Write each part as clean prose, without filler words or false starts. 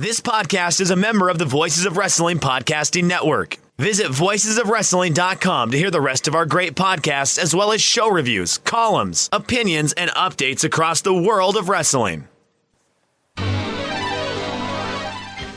This podcast is a member of the Voices of Wrestling Podcasting Network. Visit voicesofwrestling.com to hear the rest of our great podcasts, as well as show reviews, columns, opinions, and updates across the world of wrestling.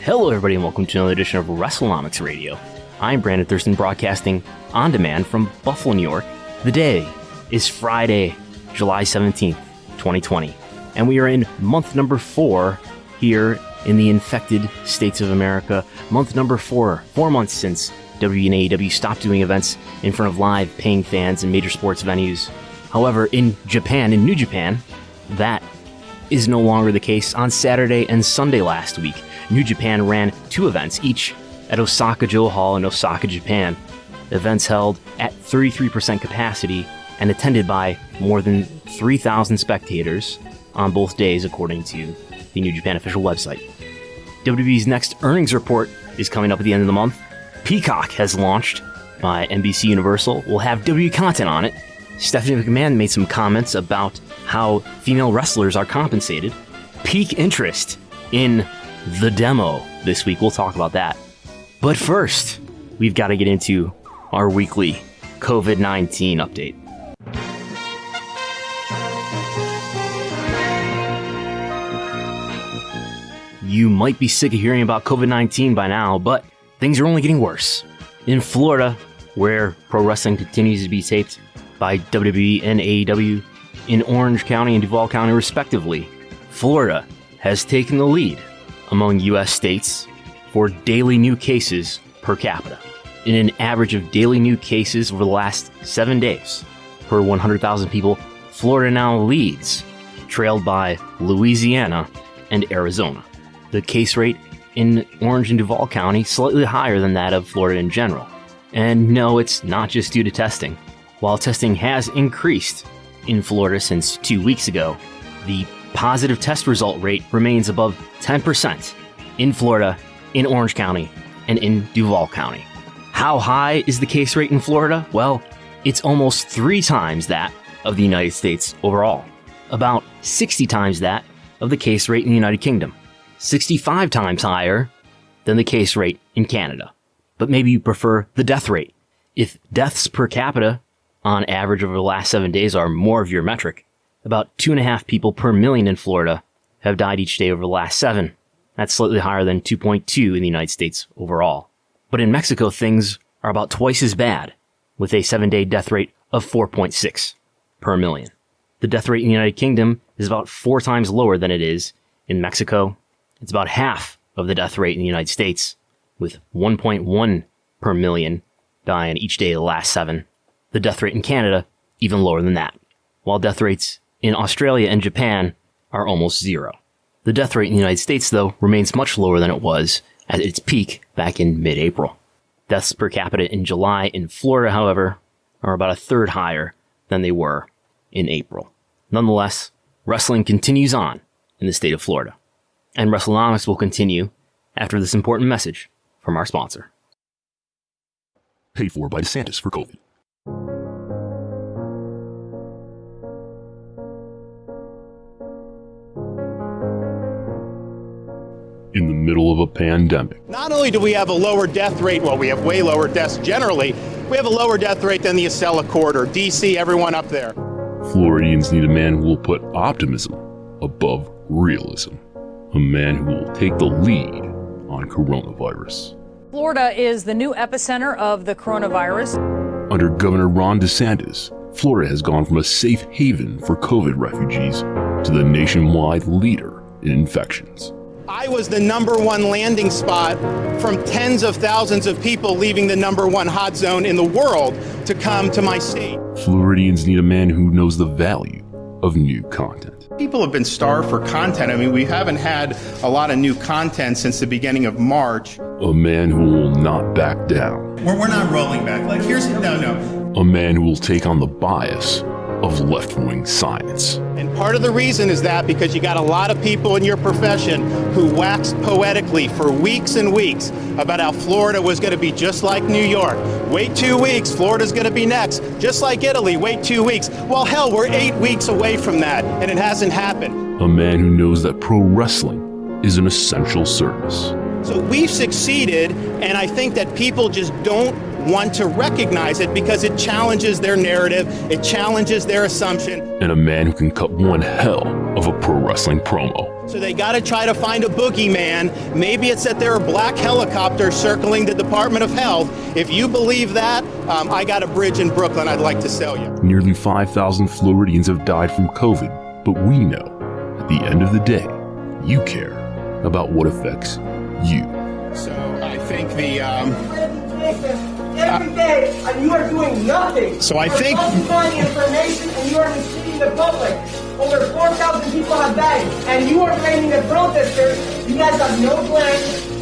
Hello, everybody, and welcome to another edition of Wrestlenomics Radio. I'm Brandon Thurston, broadcasting on demand from Buffalo, New York. The day is Friday, July 17th, 2020, and we are in month number 4 here in the infected states of America. Month number 4 months since WWE and AEW stopped doing events in front of live paying fans in major sports venues. However, in Japan, in New Japan, that is no longer the case. On Saturday and Sunday last week, New Japan ran 2 events, each at Osaka-jo Hall in Osaka, Japan. Events held at 33% capacity and attended by more than 3,000 spectators on both days, according to the New Japan official website. WWE's next earnings report is coming up at the end of the month. Peacock has launched by NBC Universal. We'll have WWE content on it. Stephanie McMahon made some comments about how female wrestlers are compensated. Peak interest in the demo this week. We'll talk about that. But first, we've got to get into our weekly COVID-19 update. You might be sick of hearing about COVID-19 by now, but things are only getting worse. In Florida, where pro wrestling continues to be taped by WWE and AEW, in Orange County and Duval County respectively, Florida has taken the lead among U.S. states for daily new cases per capita. In an average of daily new cases over the last 7 days per 100,000 people, Florida now leads, trailed by Louisiana and Arizona. The case rate in Orange and Duval County slightly higher than that of Florida in general. And no, it's not just due to testing. While testing has increased in Florida since 2 weeks ago, the positive test result rate remains above 10% in Florida, in Orange County, and in Duval County. How high is the case rate in Florida? Well, it's almost 3 times that of the United States overall. About 60 times that of the case rate in the United Kingdom. 65 times higher than the case rate in Canada. But maybe you prefer the death rate. If deaths per capita on average over the last 7 days are more of your metric, about 2.5 people per million in Florida have died each day over the last 7. That's slightly higher than 2.2 in the United States overall. But in Mexico, things are about twice as bad, with a 7-day death rate of 4.6 per million. The death rate in the United Kingdom is about 4 times lower than it is in Mexico. It's about half of the death rate in the United States, with 1.1 per million dying each day of the last 7. The death rate in Canada, even lower than that, while death rates in Australia and Japan are almost 0. The death rate in the United States, though, remains much lower than it was at its peak back in mid-April. Deaths per capita in July in Florida, however, are about 1/3 higher than they were in April. Nonetheless, wrestling continues on in the state of Florida. And Wrestlenomics will continue after this important message from our sponsor. Paid for by DeSantis for COVID. In the middle of a pandemic. Not only do we have a lower death rate, well, we have way lower deaths generally, we have a lower death rate than the Acela Corridor, DC, everyone up there. Floridians need a man who will put optimism above realism. A man who will take the lead on coronavirus. Florida is the new epicenter of the coronavirus. Under Governor Ron DeSantis, Florida has gone from a safe haven for COVID refugees to the nationwide leader in infections. I was the #1 landing spot from tens of thousands of people leaving the #1 hot zone in the world to come to my state. Floridians need a man who knows the value of new content. People have been starved for content. I mean, we haven't had a lot of new content since the beginning of March. A man who will not back down. We're not rolling back. Like, no. A man who will take on the bias of left-wing science. And part of the reason is that because you got a lot of people in your profession who waxed poetically for weeks and weeks about how Florida was going to be just like New York. Wait 2 weeks, Florida's going to be next. Just like Italy, wait 2 weeks. Well, hell, we're 8 weeks away from that, and it hasn't happened. A man who knows that pro wrestling is an essential service. So we've succeeded, and I think that people just don't want to recognize it because it challenges their narrative, it challenges their assumption. And a man who can cut one hell of a pro wrestling promo. So they got to try to find a boogeyman. Maybe it's that there are black helicopters circling the Department of Health. If you believe that, I got a bridge in Brooklyn I'd like to sell you. Nearly 5,000 Floridians have died from COVID, but we know, at the end of the day, you care about what affects you. So I think every day, and you are doing nothing. So I think falsifying information, and you are misleading the public. Over 4,000 people have died, and you are blaming the protesters. You guys have no plan,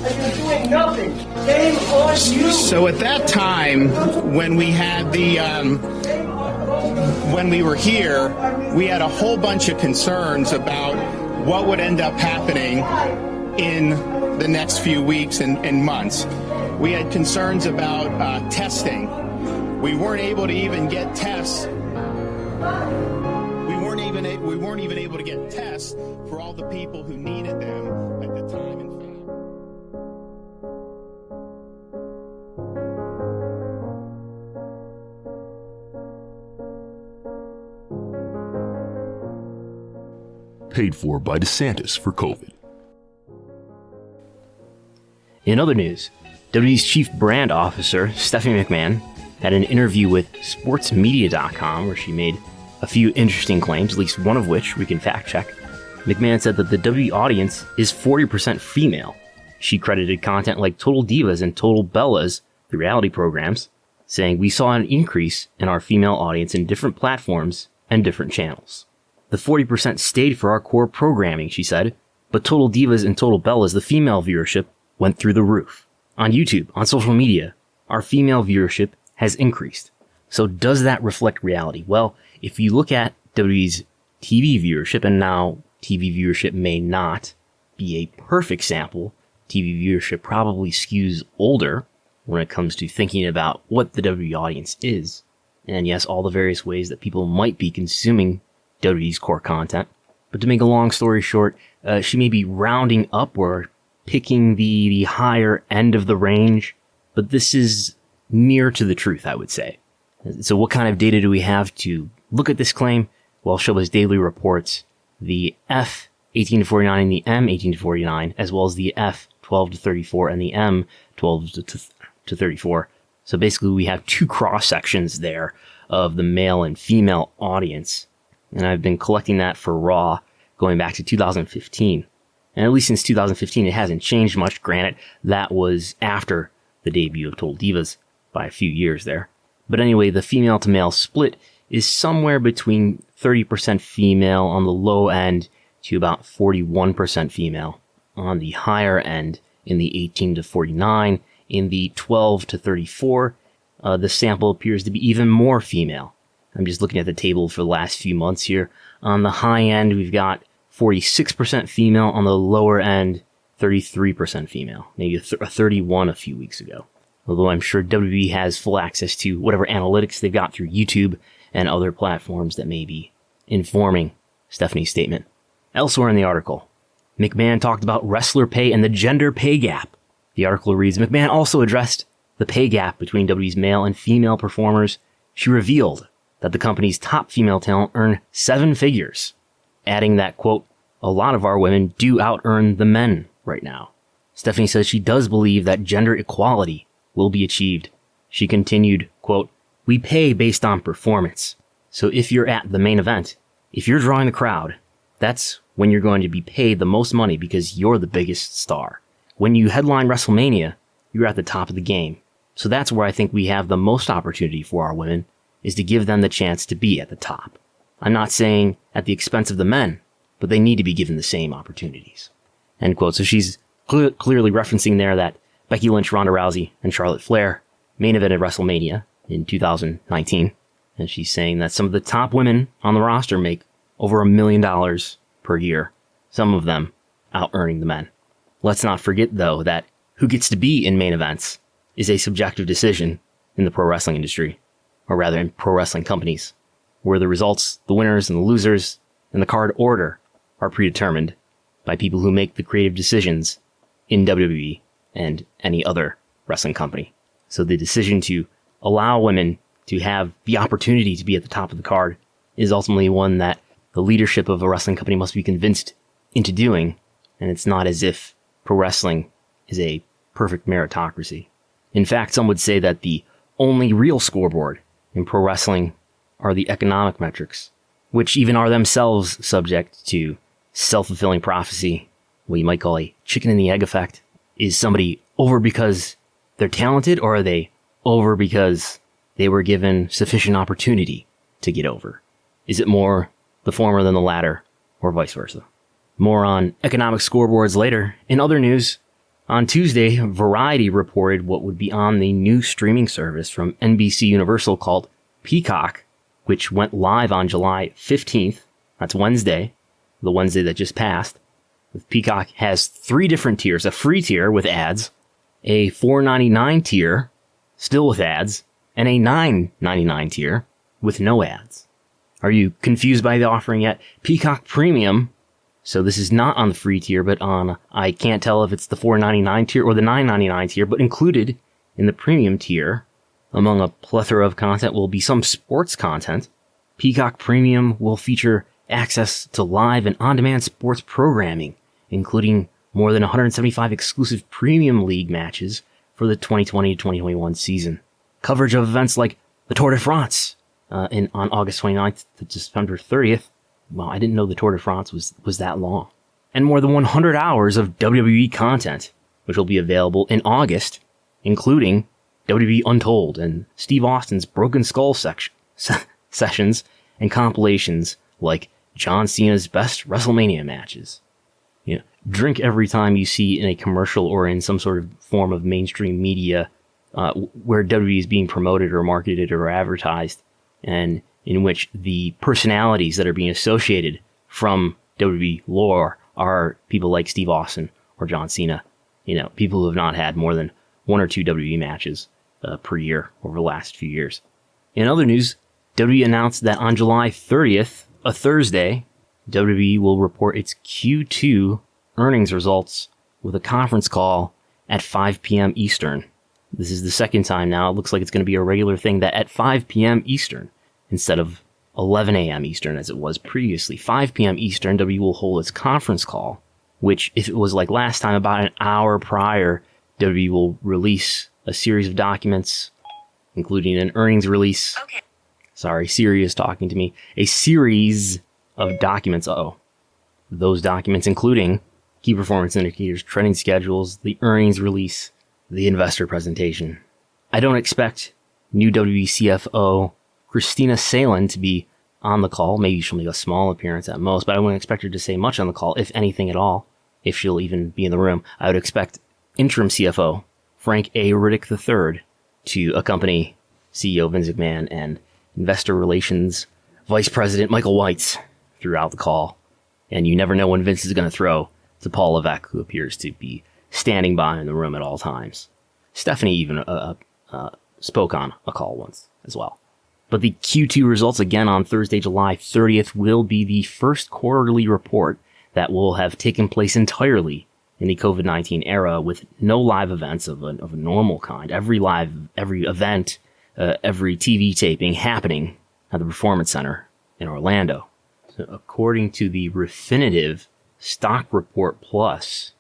and you're doing nothing. Shame on you. So at that time, when we had when we were here, we had a whole bunch of concerns about what would end up happening in the next few weeks and months. We had concerns about testing. We weren't able to even get tests. We weren't even able to get tests for all the people who needed them at the time. In fact. Paid for by DeSantis for COVID. In other news, WWE's chief brand officer, Stephanie McMahon, had an interview with sportsmedia.com where she made a few interesting claims, at least one of which we can fact check. McMahon said that the WWE audience is 40% female. She credited content like Total Divas and Total Bellas, the reality programs, saying we saw an increase in our female audience in different platforms and different channels. The 40% stayed for our core programming, she said, but Total Divas and Total Bellas, the female viewership, went through the roof. On YouTube, on social media, our female viewership has increased. So does that reflect reality? Well, if you look at WWE's TV viewership, and now TV viewership may not be a perfect sample, TV viewership probably skews older when it comes to thinking about what the WWE audience is. And yes, all the various ways that people might be consuming WWE's core content. But to make a long story short, she may be rounding up or picking the higher end of the range, but this is near to the truth, I would say. So what kind of data do we have to look at this claim? Well, Showbiz Daily reports the F 18 to 49 and the M 18 to 49, as well as the F 12 to 34 and the M 12 to 34. So basically we have two cross sections there of the male and female audience. And I've been collecting that for Raw going back to 2015. And at least since 2015, it hasn't changed much. Granted, that was after the debut of Total Divas by a few years there. But anyway, the female to male split is somewhere between 30% female on the low end to about 41% female on the higher end in the 18 to 49. In the 12 to 34, the sample appears to be even more female. I'm just looking at the table for the last few months here. On the high end, we've got 46% female. On the lower end, 33% female. Maybe a 31 a few weeks ago. Although I'm sure WWE has full access to whatever analytics they've got through YouTube and other platforms that may be informing Stephanie's statement. Elsewhere in the article, McMahon talked about wrestler pay and the gender pay gap. The article reads, McMahon also addressed the pay gap between WWE's male and female performers. She revealed that the company's top female talent earn 7 figures, adding that, quote, a lot of our women do out-earn the men right now. Stephanie says she does believe that gender equality will be achieved. She continued, quote, we pay based on performance. So if you're at the main event, if you're drawing the crowd, that's when you're going to be paid the most money because you're the biggest star. When you headline WrestleMania, you're at the top of the game. So that's where I think we have the most opportunity for our women, is to give them the chance to be at the top. I'm not saying at the expense of the men, but they need to be given the same opportunities. End quote. So she's clearly referencing there that Becky Lynch, Ronda Rousey, and Charlotte Flair main evented WrestleMania in 2019. And she's saying that some of the top women on the roster make over $1 million per year. Some of them out-earning the men. Let's not forget, though, that who gets to be in main events is a subjective decision in the pro wrestling industry, or rather in pro wrestling companies, where the results, the winners and the losers, and the card order are predetermined. by people who make the creative decisions in WWE and any other wrestling company. So the decision to allow women to have the opportunity to be at the top of the card is ultimately one that the leadership of a wrestling company must be convinced into doing. And it's not as if pro wrestling is a perfect meritocracy. In fact, some would say that the only real scoreboard in pro wrestling are the economic metrics, which even are themselves subject to self-fulfilling prophecy, what you might call a chicken and the egg effect. Is somebody over because they're talented, or are they over because they were given sufficient opportunity to get over? Is it more the former than the latter, or vice versa? More on economic scoreboards later. In other news, on Tuesday, Variety reported what would be on the new streaming service from NBC Universal called Peacock, which went live on July 15th. That's Wednesday, the Wednesday that just passed. Peacock has 3 different tiers: a free tier with ads, a $4.99 tier, still with ads, and a $9.99 tier with no ads. Are you confused by the offering yet? Peacock Premium, so this is not on the free tier, but on, I can't tell if it's the $4.99 tier or the $9.99 tier, but included in the premium tier, among a plethora of content, will be some sports content. Peacock Premium will feature access to live and on-demand sports programming, including more than 175 exclusive Premium League matches for the 2020-2021 season. Coverage of events like the Tour de France on August 29th to September 30th. Well, I didn't know the Tour de France was that long. And more than 100 hours of WWE content, which will be available in August, including WWE Untold and Steve Austin's Broken Skull sessions and compilations like John Cena's best WrestleMania matches. You know, drink every time you see in a commercial or in some sort of form of mainstream media where WWE is being promoted or marketed or advertised, and in which the personalities that are being associated from WWE lore are people like Steve Austin or John Cena. You know, people who have not had more than 1 or 2 WWE matches per year over the last few years. In other news, WWE announced that on July 30th, a Thursday, WWE will report its Q2 earnings results with a conference call at 5 p.m. Eastern. This is the second time now. It looks like it's going to be a regular thing that at 5 p.m. Eastern, instead of 11 a.m. Eastern as it was previously, 5 p.m. Eastern, WWE will hold its conference call, which, if it was like last time, about an hour prior, WWE will release a series of documents, including an earnings release. Okay. Sorry, Siri is talking to me. A series of documents. Those documents including key performance indicators, trending schedules, the earnings release, the investor presentation. I don't expect new WWE CFO Christina Salen to be on the call. Maybe she'll make a small appearance at most, but I wouldn't expect her to say much on the call, if anything at all, if she'll even be in the room. I would expect interim CFO Frank A. Riddick III to accompany CEO Vince McMahon and investor relations Vice President Michael Weitz throughout the call. And you never know when Vince is going to throw to Paul Levesque, who appears to be standing by in the room at all times. Stephanie even spoke on a call once as well. But the Q2 results, again on Thursday, July 30th, will be the first quarterly report that will have taken place entirely in the COVID-19 era, with no live events of a normal kind. Every event, every TV taping happening at the Performance Center in Orlando. So according to the Refinitiv Stock Report Plus,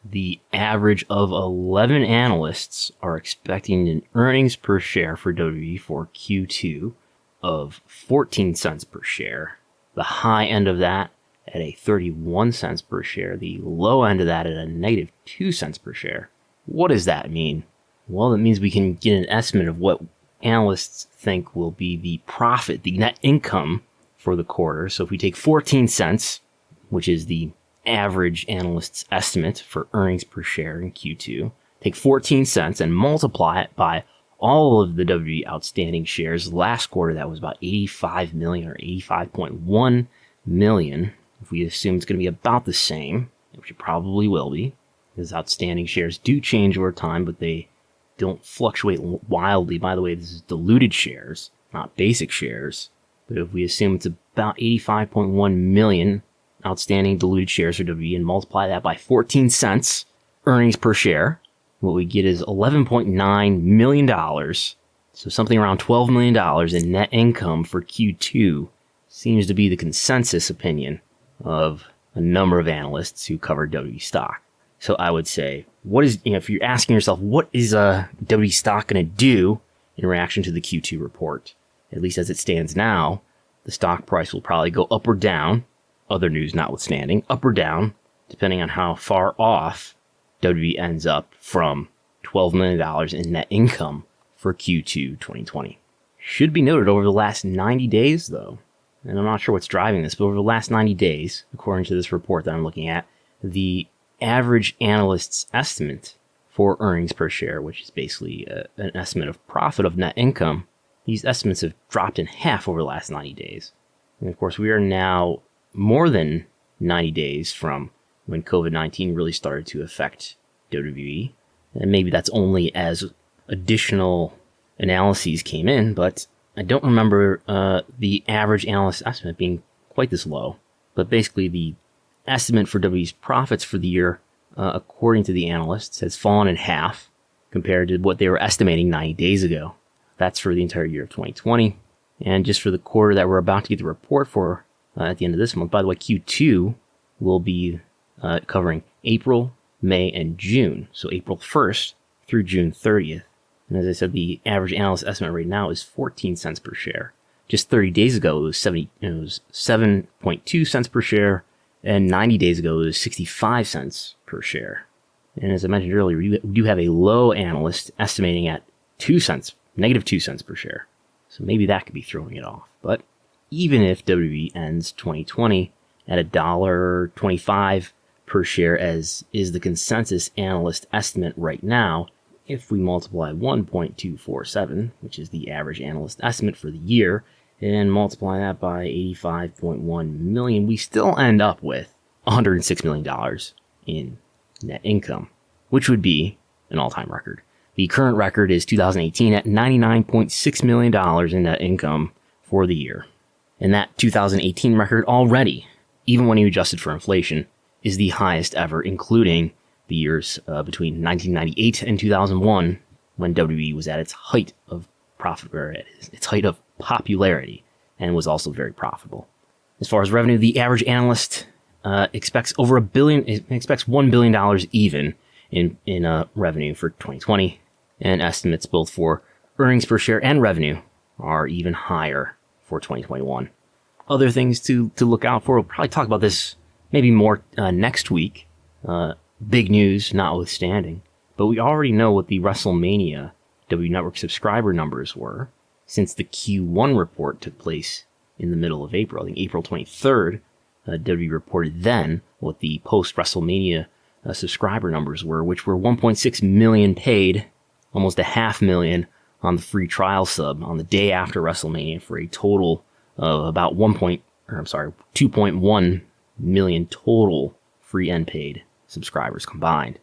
the average of 11 analysts are expecting an earnings per share for WWE for Q2 of 14 cents per share. The high end of that at a 31 cents per share. The low end of that at a negative 2 cents per share. What does that mean? Well, that means we can get an estimate of what analysts think will be the profit, the net income for the quarter. So if we take 14 cents, which is the average analyst's estimate for earnings per share in Q2, take 14 cents and multiply it by all of the WWE outstanding shares. Last quarter, that was about 85 million or 85.1 million. If we assume it's going to be about the same, which it probably will be, because outstanding shares do change over time, but they don't fluctuate wildly. By the way, this is diluted shares, not basic shares. But if we assume it's about 85.1 million, outstanding diluted shares for WWE and multiply that by 14 cents earnings per share, what we get is $11.9 million. So something around $12 million in net income for Q2 seems to be the consensus opinion of a number of analysts who cover WWE stock. So I would say, if you're asking yourself, what is WWE stock going to do in reaction to the Q2 report? At least as it stands now, the stock price will probably go up or down, other news notwithstanding, up or down, depending on how far off WWE ends up from $12 million in net income for Q2 2020. Should be noted over the last 90 days, though, and I'm not sure what's driving this, but over the last 90 days, according to this report that I'm looking at, the average analyst's estimate for earnings per share, which is basically an estimate of profit of net income, these estimates have dropped in half over the last 90 days. And of course, we are now more than 90 days from when COVID-19 really started to affect WWE. And maybe that's only as additional analyses came in, but I don't remember the average analyst estimate being quite this low. But basically, the estimate for WWE's profits for the year, according to the analysts, has fallen in half compared to what they were estimating 90 days ago. That's for the entire year of 2020. And just for the quarter that we're about to get the report for at the end of this month, by the way, Q2 will be covering April, May, and June. So April 1st through June 30th. And as I said, the average analyst estimate right now is 14 cents per share. Just 30 days ago, it was 7.2 cents per share. And 90 days ago, it was 65 cents per share. And as I mentioned earlier, we do have a low analyst estimating at negative 2 cents per share. So maybe that could be throwing it off. But even if WWE ends 2020 at $1.25 per share, as is the consensus analyst estimate right now, if we multiply 1.247, which is the average analyst estimate for the year, and multiply that by 85.1 million, we still end up with $106 million in net income, which would be an all-time record. The current record is 2018 at $99.6 million in net income for the year. And that 2018 record already, even when you adjusted for inflation, is the highest ever, including the years between 1998 and 2001, when WWE was at its height of its height of popularity, and was also very profitable. As far as revenue, the average analyst expects over $1 billion. Expects $1 billion even in revenue for 2020, and estimates both for earnings per share and revenue are even higher for 2021. Other things to look out for. We'll probably talk about this maybe more next week. Big news notwithstanding, but we already know what the WrestleMania WWE Network subscriber numbers were since the Q1 report took place in the middle of April. I think April 23rd, WWE reported then what the post-WrestleMania subscriber numbers were, which were 1.6 million paid, almost 500,000 on the free trial sub on the day after WrestleMania, for a total of about 2.1 million total free and paid subscribers combined.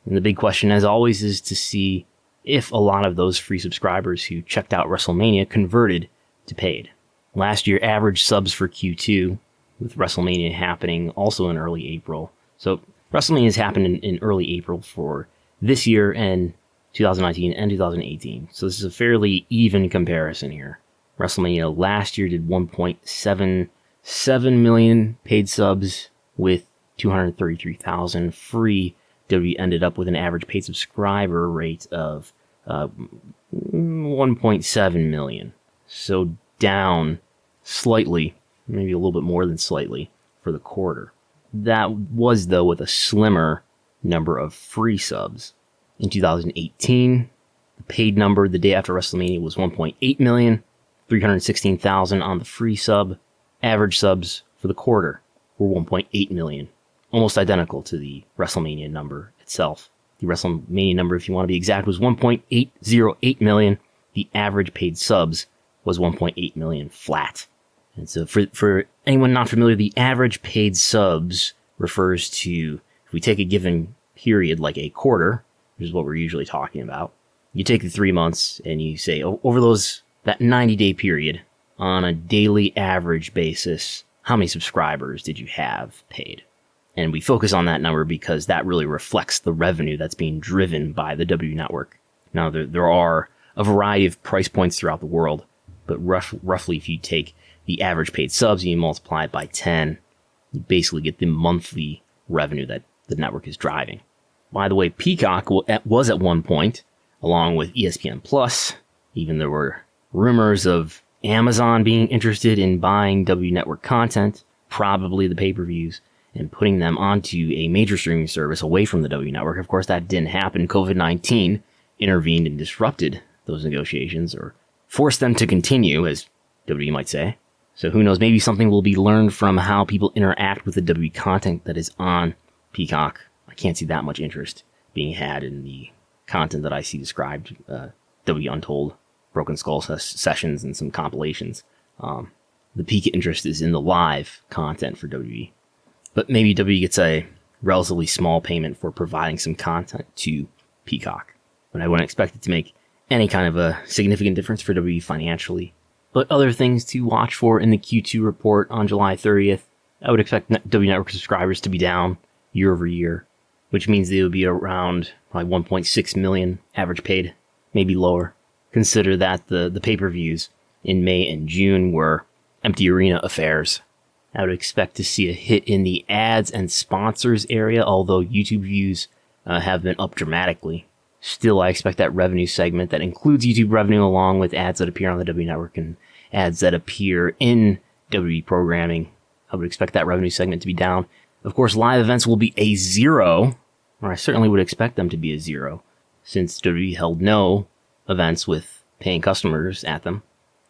And the big question, as always, is to see if a lot of those free subscribers who checked out WrestleMania converted to paid. Last year, average subs for Q2, with WrestleMania happening also in early April. So WrestleMania has happened in early April for this year and 2019 and 2018. So this is a fairly even comparison here. WrestleMania last year did 1.77 million paid subs with 233,000 free. WWE ended up with an average paid subscriber rate of 1.7 million. So down slightly, maybe a little bit more than slightly, for the quarter. That was, though, with a slimmer number of free subs. In 2018, the paid number the day after WrestleMania was 1.8 million, 316,000 on the free sub. Average subs for the quarter were 1.8 million. Almost identical to the WrestleMania number itself. The WrestleMania number, if you want to be exact, was 1.808 million. The average paid subs was 1.8 million flat. And so for anyone not familiar, the average paid subs refers to, if we take a given period like a quarter, which is what we're usually talking about, you take the 3 months and you say, over that 90-day period, on a daily average basis, how many subscribers did you have paid? And we focus on that number because that really reflects the revenue that's being driven by the WWE Network. Now, there are a variety of price points throughout the world, but roughly if you take the average paid subs and you multiply it by 10, you basically get the monthly revenue that the network is driving. By the way, Peacock was at one point, along with ESPN Plus. Even there were rumors of Amazon being interested in buying W Network content, probably the pay-per-views, and putting them onto a major streaming service away from the W Network. Of course, that didn't happen. COVID-19 intervened and disrupted those negotiations, or forced them to continue, as WWE might say. So who knows, maybe something will be learned from how people interact with the WWE content that is on Peacock. I can't see that much interest being had in the content that I see described, WWE Untold, Broken Skull sessions, and some compilations. The peak interest is in the live content for WWE. But maybe WWE gets a relatively small payment for providing some content to Peacock. But I wouldn't expect it to make any kind of a significant difference for WWE financially. But other things to watch for in the Q2 report on July 30th, I would expect WWE Network subscribers to be down year over year, which means they would be around probably 1.6 million average paid, maybe lower. Consider that the pay-per-views in May and June were empty arena affairs. I would expect to see a hit in the ads and sponsors area, although YouTube views have been up dramatically. Still, I expect that revenue segment that includes YouTube revenue along with ads that appear on the WWE Network and ads that appear in WWE programming. I would expect that revenue segment to be down. Of course, live events will be a zero, or I certainly would expect them to be a zero, since WWE held no events with paying customers at them.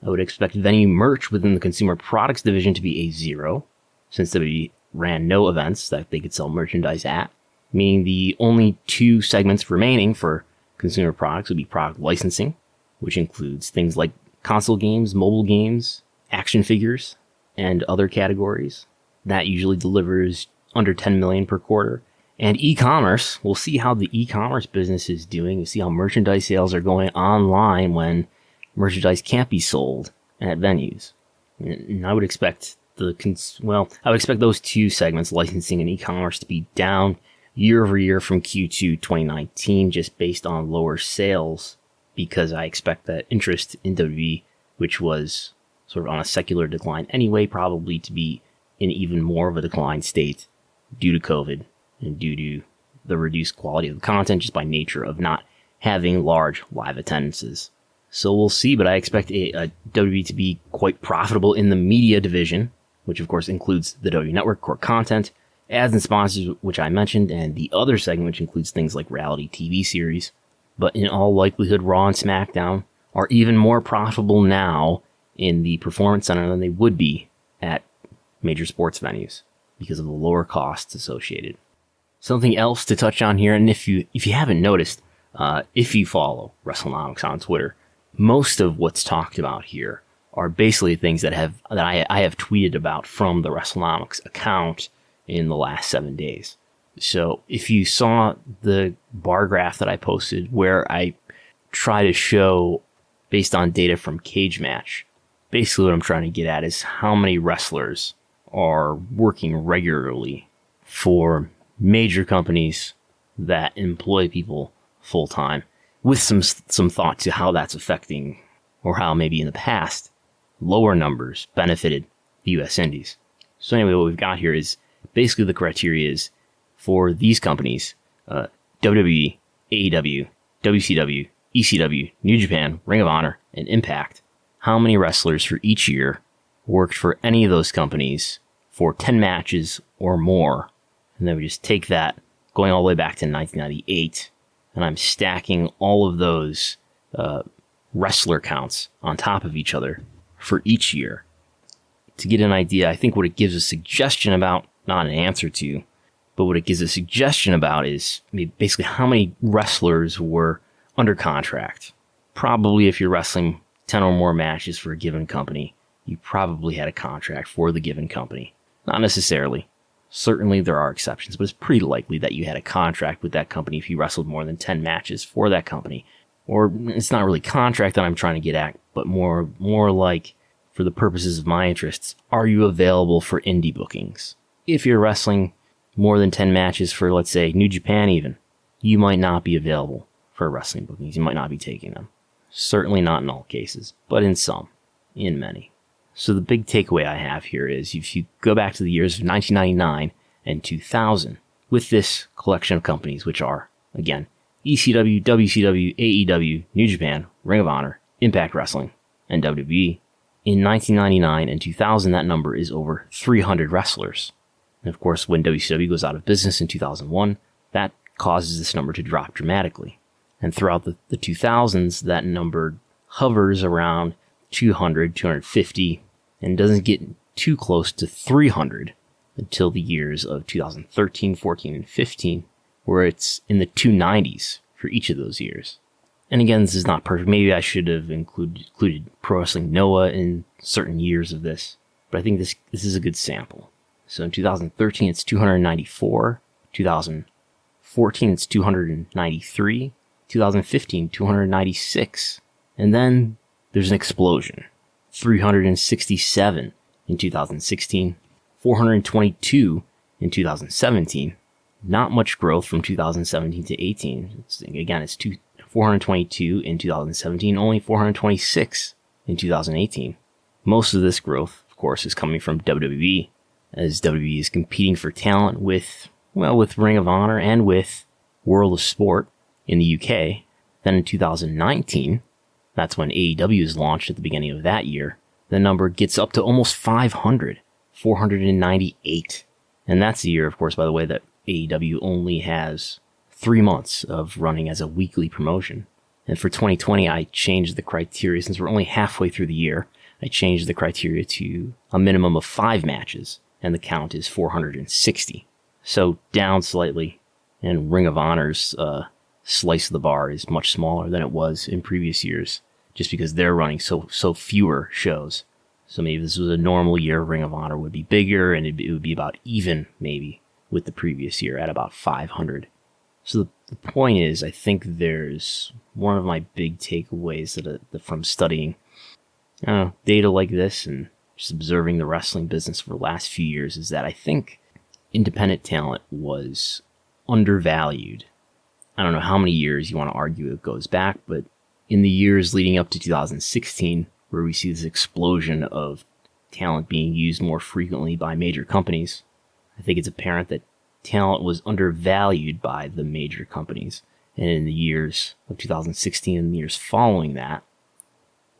I would expect venue merch within the consumer products division to be a zero, since WWE ran no events that they could sell merchandise at, meaning the only two segments remaining for consumer products would be product licensing, which includes things like console games, mobile games, action figures, and other categories. That usually delivers under 10 million per quarter. And e-commerce, we'll see how the e-commerce business is doing. We'll see how merchandise sales are going online when merchandise can't be sold at venues. And I would expect I would expect those two segments, licensing and e-commerce, to be down year over year from Q2 2019, just based on lower sales, because I expect that interest in WWE, which was sort of on a secular decline anyway, probably to be in even more of a decline state due to COVID and due to the reduced quality of the content just by nature of not having large live attendances. So we'll see, but I expect a WWE to be quite profitable in the media division, which of course includes the WWE Network core content, ads and sponsors, which I mentioned, and the other segment, which includes things like reality TV series. But in all likelihood, Raw and SmackDown are even more profitable now in the Performance Center than they would be at major sports venues because of the lower costs associated. Something else to touch on here, and if you haven't noticed, if you follow Wrestlenomics on Twitter, most of what's talked about here are basically things that I have tweeted about from the Wrestlenomics account in the last 7 days. So if you saw the bar graph that I posted where I try to show, based on data from Cage Match, basically what I'm trying to get at is how many wrestlers are working regularly for major companies that employ people full time, with some thought to how that's affecting, or how maybe in the past lower numbers benefited the U.S. Indies. So anyway, what we've got here is basically the criteria is for these companies, WWE, AEW, WCW, ECW, New Japan, Ring of Honor, and Impact, how many wrestlers for each year worked for any of those companies for 10 matches or more. And then we just take that going all the way back to 1998, and I'm stacking all of those wrestler counts on top of each other for each year. To get an idea, I think what it gives a suggestion about, not an answer to, but what it gives a suggestion about is basically how many wrestlers were under contract. Probably if you're wrestling 10 or more matches for a given company, you probably had a contract for the given company. Not necessarily. Certainly there are exceptions, but it's pretty likely that you had a contract with that company if you wrestled more than 10 matches for that company. Or it's not really contract that I'm trying to get at, but more like for the purposes of my interests, are you available for indie bookings? If you're wrestling more than 10 matches for, let's say, New Japan even, you might not be available for wrestling bookings. You might not be taking them. Certainly not in all cases, but in some, in many. So the big takeaway I have here is if you go back to the years of 1999 and 2000 with this collection of companies, which are, again, ECW, WCW, AEW, New Japan, Ring of Honor, Impact Wrestling, and WWE, in 1999 and 2000, that number is over 300 wrestlers. And of course, when WCW goes out of business in 2001, that causes this number to drop dramatically. And throughout the 2000s, that number hovers around 200, 250, and doesn't get too close to 300 until the years of 2013, 14, and 15, where it's in the 290s for each of those years. And again, this is not perfect. Maybe I should have included Pro Wrestling Noah in certain years of this, but I think this is a good sample. So in 2013, it's 294. 2014, it's 293. 2015, 296. And then there's an explosion. 367 in 2016. 422 in 2017. Not much growth from 2017 to 18. It's 422 in 2017, only 426 in 2018. Most of this growth, of course, is coming from WWE, as WWE is competing for talent with Ring of Honor and with World of Sport in the UK. Then in 2019, that's when AEW is launched at the beginning of that year, the number gets up to almost 500, 498. And that's the year, of course, by the way, that AEW only has 3 months of running as a weekly promotion. And for 2020, I changed the criteria. Since we're only halfway through the year, I changed the criteria to a minimum of 5 matches, and the count is 460. So down slightly, and Ring of Honor's slice of the bar is much smaller than it was in previous years, just because they're running so fewer shows. So maybe if this was a normal year, Ring of Honor would be bigger, and it would be about even, maybe, with the previous year at about 500. So the point is, I think there's one of my big takeaways that from studying data like this and just observing the wrestling business for the last few years is that I think independent talent was undervalued. I don't know how many years you want to argue it goes back, but in the years leading up to 2016, where we see this explosion of talent being used more frequently by major companies, I think it's apparent that talent was undervalued by the major companies. And in the years of 2016 and the years following that,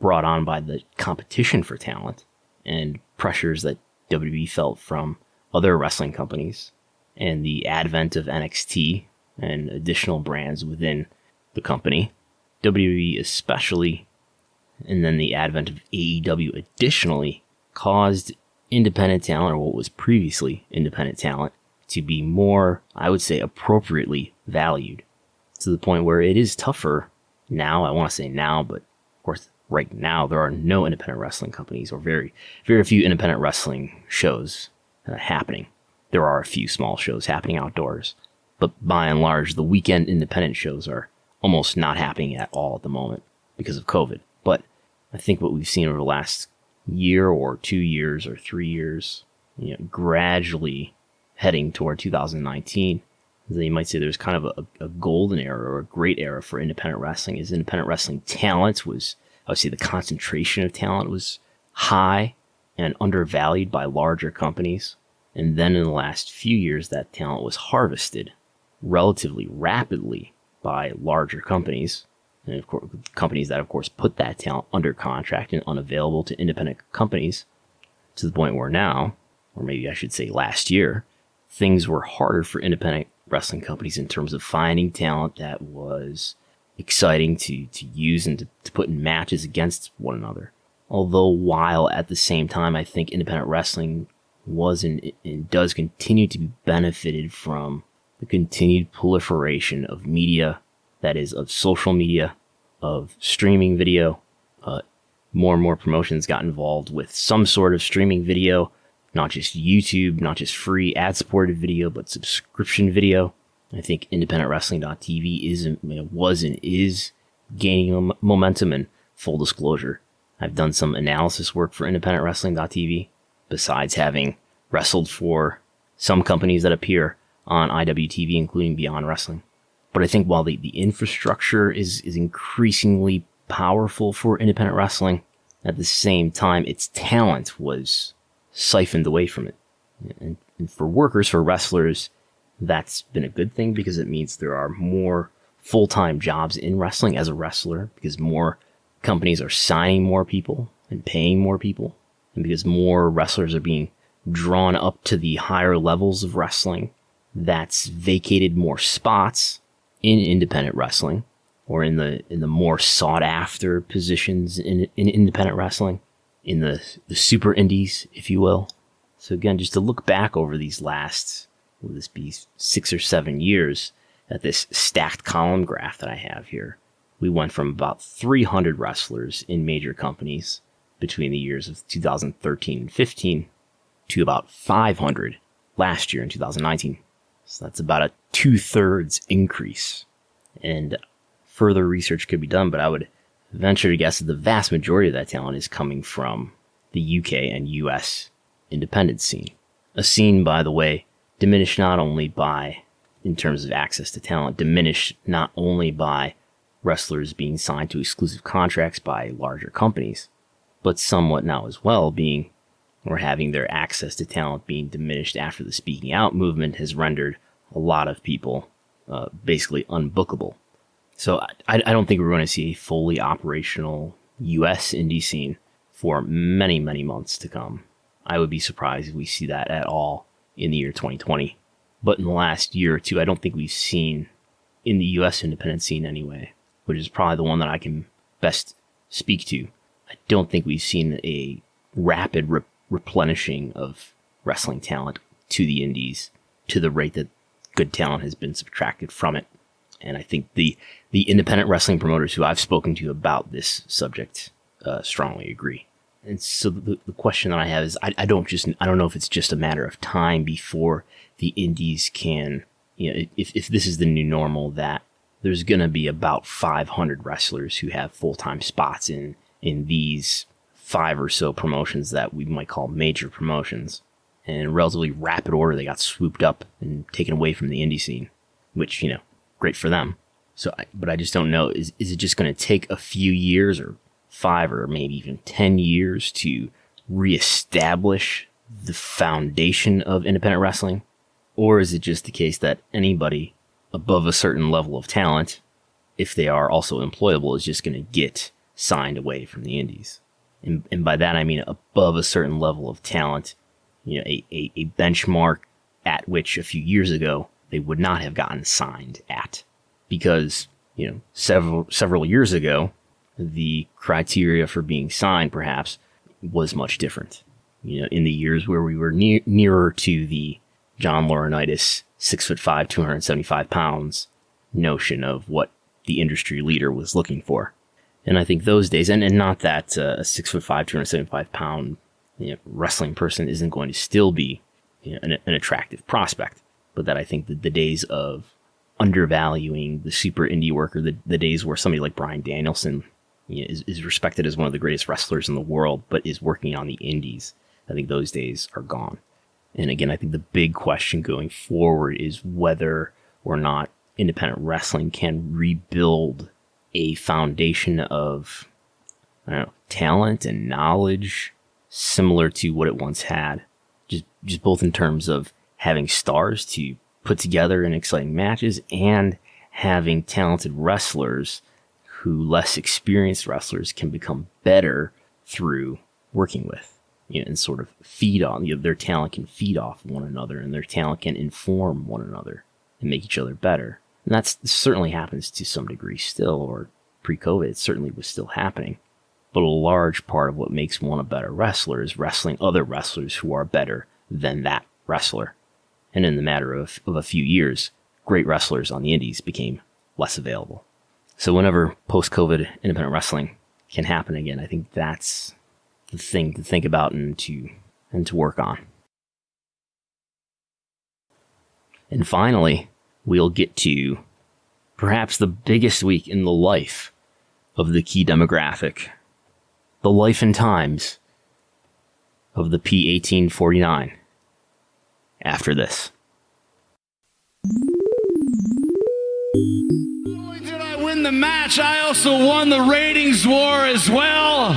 brought on by the competition for talent and pressures that WWE felt from other wrestling companies and the advent of NXT and additional brands within the company, WWE especially, and then the advent of AEW additionally, caused independent talent, or what was previously independent talent, to be more, I would say, appropriately valued, to the point where it is tougher now. I want to say now, but of course, right now, there are no independent wrestling companies, or very, very few independent wrestling shows happening. There are a few small shows happening outdoors, but by and large, the weekend independent shows are almost not happening at all at the moment because of COVID. But I think what we've seen over the last year or 2 years or 3 years, gradually heading toward 2019, then you might say there's kind of a golden era or a great era for independent wrestling. Is independent wrestling talent was, I would say, the concentration of talent was high and undervalued by larger companies. And then in the last few years, that talent was harvested relatively rapidly by larger companies. And of course, companies that, of course, put that talent under contract and unavailable to independent companies, to the point where now, or maybe I should say last year, things were harder for independent wrestling companies in terms of finding talent that was exciting to use and to put in matches against one another. Although while at the same time, I think independent wrestling was and does continue to be benefited from the continued proliferation of media, that is, of social media, of streaming video. More and more promotions got involved with some sort of streaming video, not just YouTube, not just free ad-supported video, but subscription video. I think IndependentWrestling.tv was and is gaining momentum. And full disclosure, I've done some analysis work for independentwrestling.tv, besides having wrestled for some companies that appear on IWTV, including Beyond Wrestling. But I think while the infrastructure is increasingly powerful for independent wrestling, at the same time, its talent was siphoned away from it. And for workers, for wrestlers, that's been a good thing because it means there are more full-time jobs in wrestling as a wrestler, because more companies are signing more people and paying more people, and because more wrestlers are being drawn up to the higher levels of wrestling. That's vacated more spots in independent wrestling, or in the more sought after positions in independent wrestling, in the super indies, if you will. So again, just to look back over these last, will this be 6 or 7 years, at this stacked column graph that I have here, we went from about 300 wrestlers in major companies between the years of 2013 and 15 to about 500 last year in 2019. So that's about a 2/3 increase. And further research could be done, but I would venture to guess that the vast majority of that talent is coming from the UK and US independent scene. A scene, by the way, diminished not only by, in terms of access to talent, diminished not only by wrestlers being signed to exclusive contracts by larger companies, but somewhat now as well being, or having their access to talent being diminished after the speaking out movement has rendered a lot of people basically unbookable. So I don't think we're going to see a fully operational US indie scene for many, many months to come. I would be surprised if we see that at all in the year 2020. But in the last year or two, I don't think we've seen, in the US independent scene anyway, which is probably the one that I can best speak to, I don't think we've seen a rapid replenishing of wrestling talent to the indies to the rate that good talent has been subtracted from it. And I think the independent wrestling promoters who I've spoken to about this subject strongly agree. And so the question that I have is, I don't know if it's just a matter of time before the indies can, if this is the new normal, that there's going to be about 500 wrestlers who have full-time spots in these 5 or so promotions that we might call major promotions. And in relatively rapid order, they got swooped up and taken away from the indie scene, which, great for them. So, but I just don't know, is it just going to take a few years, or 5 or maybe even 10 years, to reestablish the foundation of independent wrestling? Or is it just the case that anybody above a certain level of talent, if they are also employable, is just going to get signed away from the indies? And by that I mean above a certain level of talent, a benchmark at which a few years ago they would not have gotten signed at, because several years ago the criteria for being signed perhaps was much different. In the years where we were nearer to the John Laurinaitis 6'5", 275 pounds notion of what the industry leader was looking for. And I think those days, and not that a 6'5", 275 pound wrestling person isn't going to still be an attractive prospect, but that I think that the days of undervaluing the super indie worker, the days where somebody like Bryan Danielson is respected as one of the greatest wrestlers in the world, but is working on the indies, I think those days are gone. And again, I think the big question going forward is whether or not independent wrestling can rebuild a foundation of, talent and knowledge similar to what it once had. Just both in terms of having stars to put together in exciting matches and having talented wrestlers who less experienced wrestlers can become better through working with, and sort of feed on, their talent can feed off one another, and their talent can inform one another and make each other better. And that certainly happens to some degree still, or pre-COVID, it certainly was still happening. But a large part of what makes one a better wrestler is wrestling other wrestlers who are better than that wrestler. And in the matter of a few years, great wrestlers on the indies became less available. So whenever post-COVID independent wrestling can happen again, I think that's the thing to think about and to work on. And finally, we'll get to perhaps the biggest week in the life of the key demographic the life and times of the P1849 after this. Not only did I win the match, I also won the ratings war as well.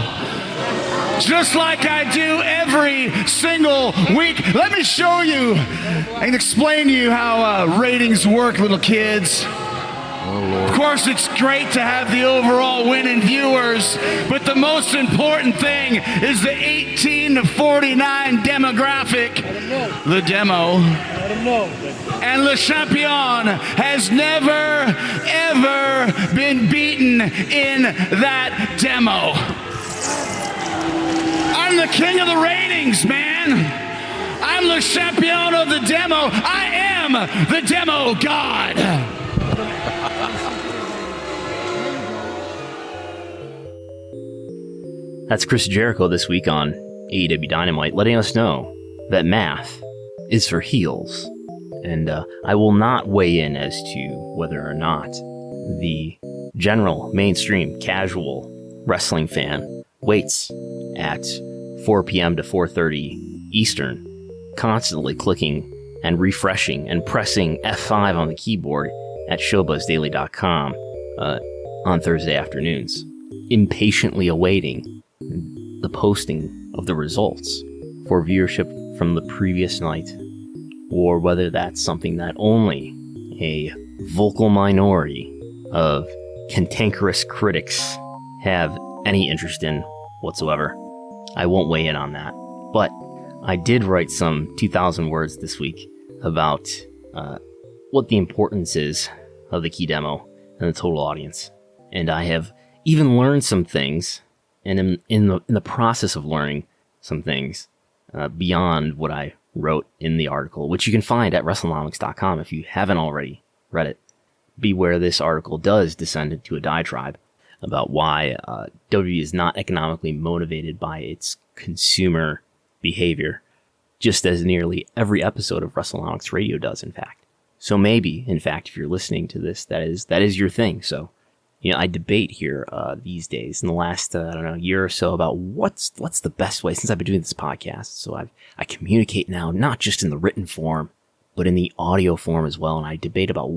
Just like I do every single week. Let me show you and explain to you how ratings work, little kids. Of course, it's great to have the overall win in viewers, but the most important thing is the 18 to 49 demographic, the demo. And Le Champion has never, ever been beaten in that demo. I'm the king of the ratings, man. I'm Le Champion of the demo. I am the demo god. That's Chris Jericho this week on AEW Dynamite, letting us know that math is for heels. And I will not weigh in as to whether or not the general, mainstream, casual wrestling fan waits at 4 p.m. to 4:30 Eastern, constantly clicking and refreshing and pressing F5 on the keyboard at showbuzzdaily.com on Thursday afternoons, impatiently awaiting the posting of the results for viewership from the previous night, or whether that's something that only a vocal minority of cantankerous critics have any interest in whatsoever. I won't weigh in on that, but I did write some 2,000 words this week about what the importance is of the key demo and the total audience, and I have even learned some things, and in the process of learning some things beyond what I wrote in the article, which you can find at Wrestlenomics.com if you haven't already read it. Beware, this article does descend into a diatribe about why WWE is not economically motivated by its consumer behavior, just as nearly every episode of Wrestlenomics Radio does, in fact. So maybe, in fact, if you're listening to this, that is your thing. So, I debate here these days in the last, year or so about what's the best way, since I've been doing this podcast. So I communicate now, not just in the written form, but in the audio form as well. And I debate about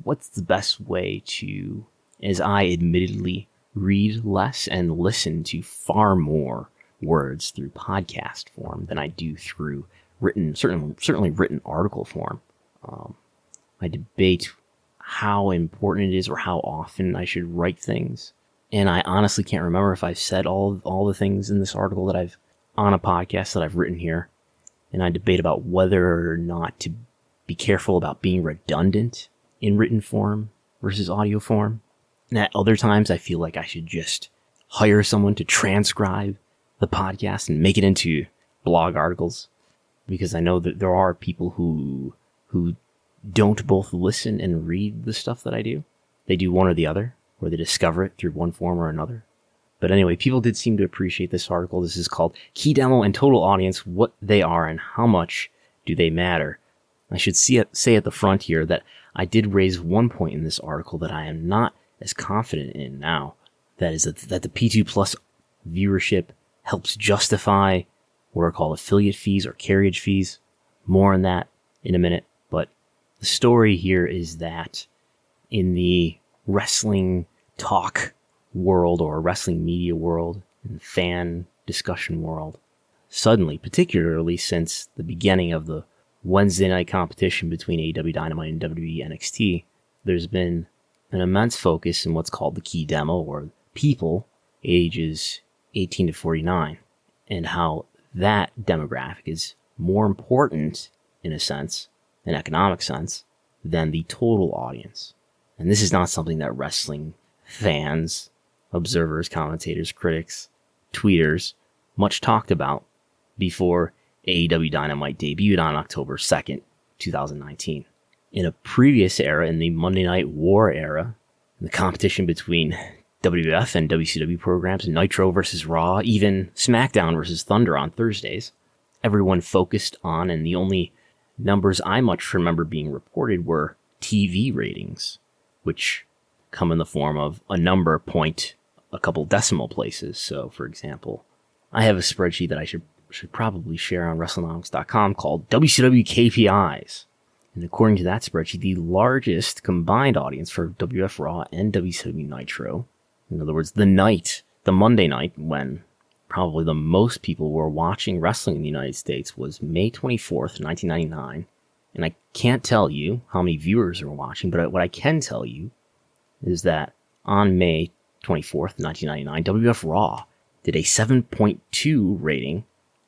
what's the best way to, as I admittedly read less and listen to far more words through podcast form than I do through written, certainly written article form. I debate how important it is or how often I should write things. And I honestly can't remember if I've said all the things in this article that I've on a podcast that I've written here. And I debate about whether or not to be careful about being redundant in written form versus audio form. And at other times, I feel like I should just hire someone to transcribe the podcast and make it into blog articles. Because I know that there are people who don't both listen and read the stuff that I do. They do one or the other, or they discover it through one form or another. But anyway, people did seem to appreciate this article. This is called Key Demo and Total Audience, What They Are and How Much Do They Matter. I should say at the front here that I did raise one point in this article that I am not as confident in now. That is that the P2 Plus viewership helps justify what are called affiliate fees or carriage fees. More on that in a minute. But the story here is that in the wrestling talk world or wrestling media world and fan discussion world, suddenly, particularly since the beginning of the Wednesday night competition between AEW Dynamite and WWE NXT, there's been an immense focus in what's called the key demo, or people ages 18 to 49, and how that demographic is more important, in a sense, an economic sense, than the total audience. And this is not something that wrestling fans, observers, commentators, critics, tweeters much talked about before AEW Dynamite debuted on October 2nd, 2019. In a previous era, in the Monday Night War era, the competition between WWF and WCW programs, Nitro versus Raw, even SmackDown versus Thunder on Thursdays, everyone focused on, and the only numbers I much remember being reported were TV ratings, which come in the form of a number point a couple decimal places. So, for example, I have a spreadsheet that I should probably share on Wrestlenomics.com called WCW KPIs. And according to that spreadsheet, the largest combined audience for WF Raw and WCW Nitro, in other words, the Monday night when probably the most people were watching wrestling in the United States, was May 24th, 1999. And I can't tell you how many viewers are watching, but what I can tell you is that on May 24th, 1999, WF Raw did a 7.2 rating,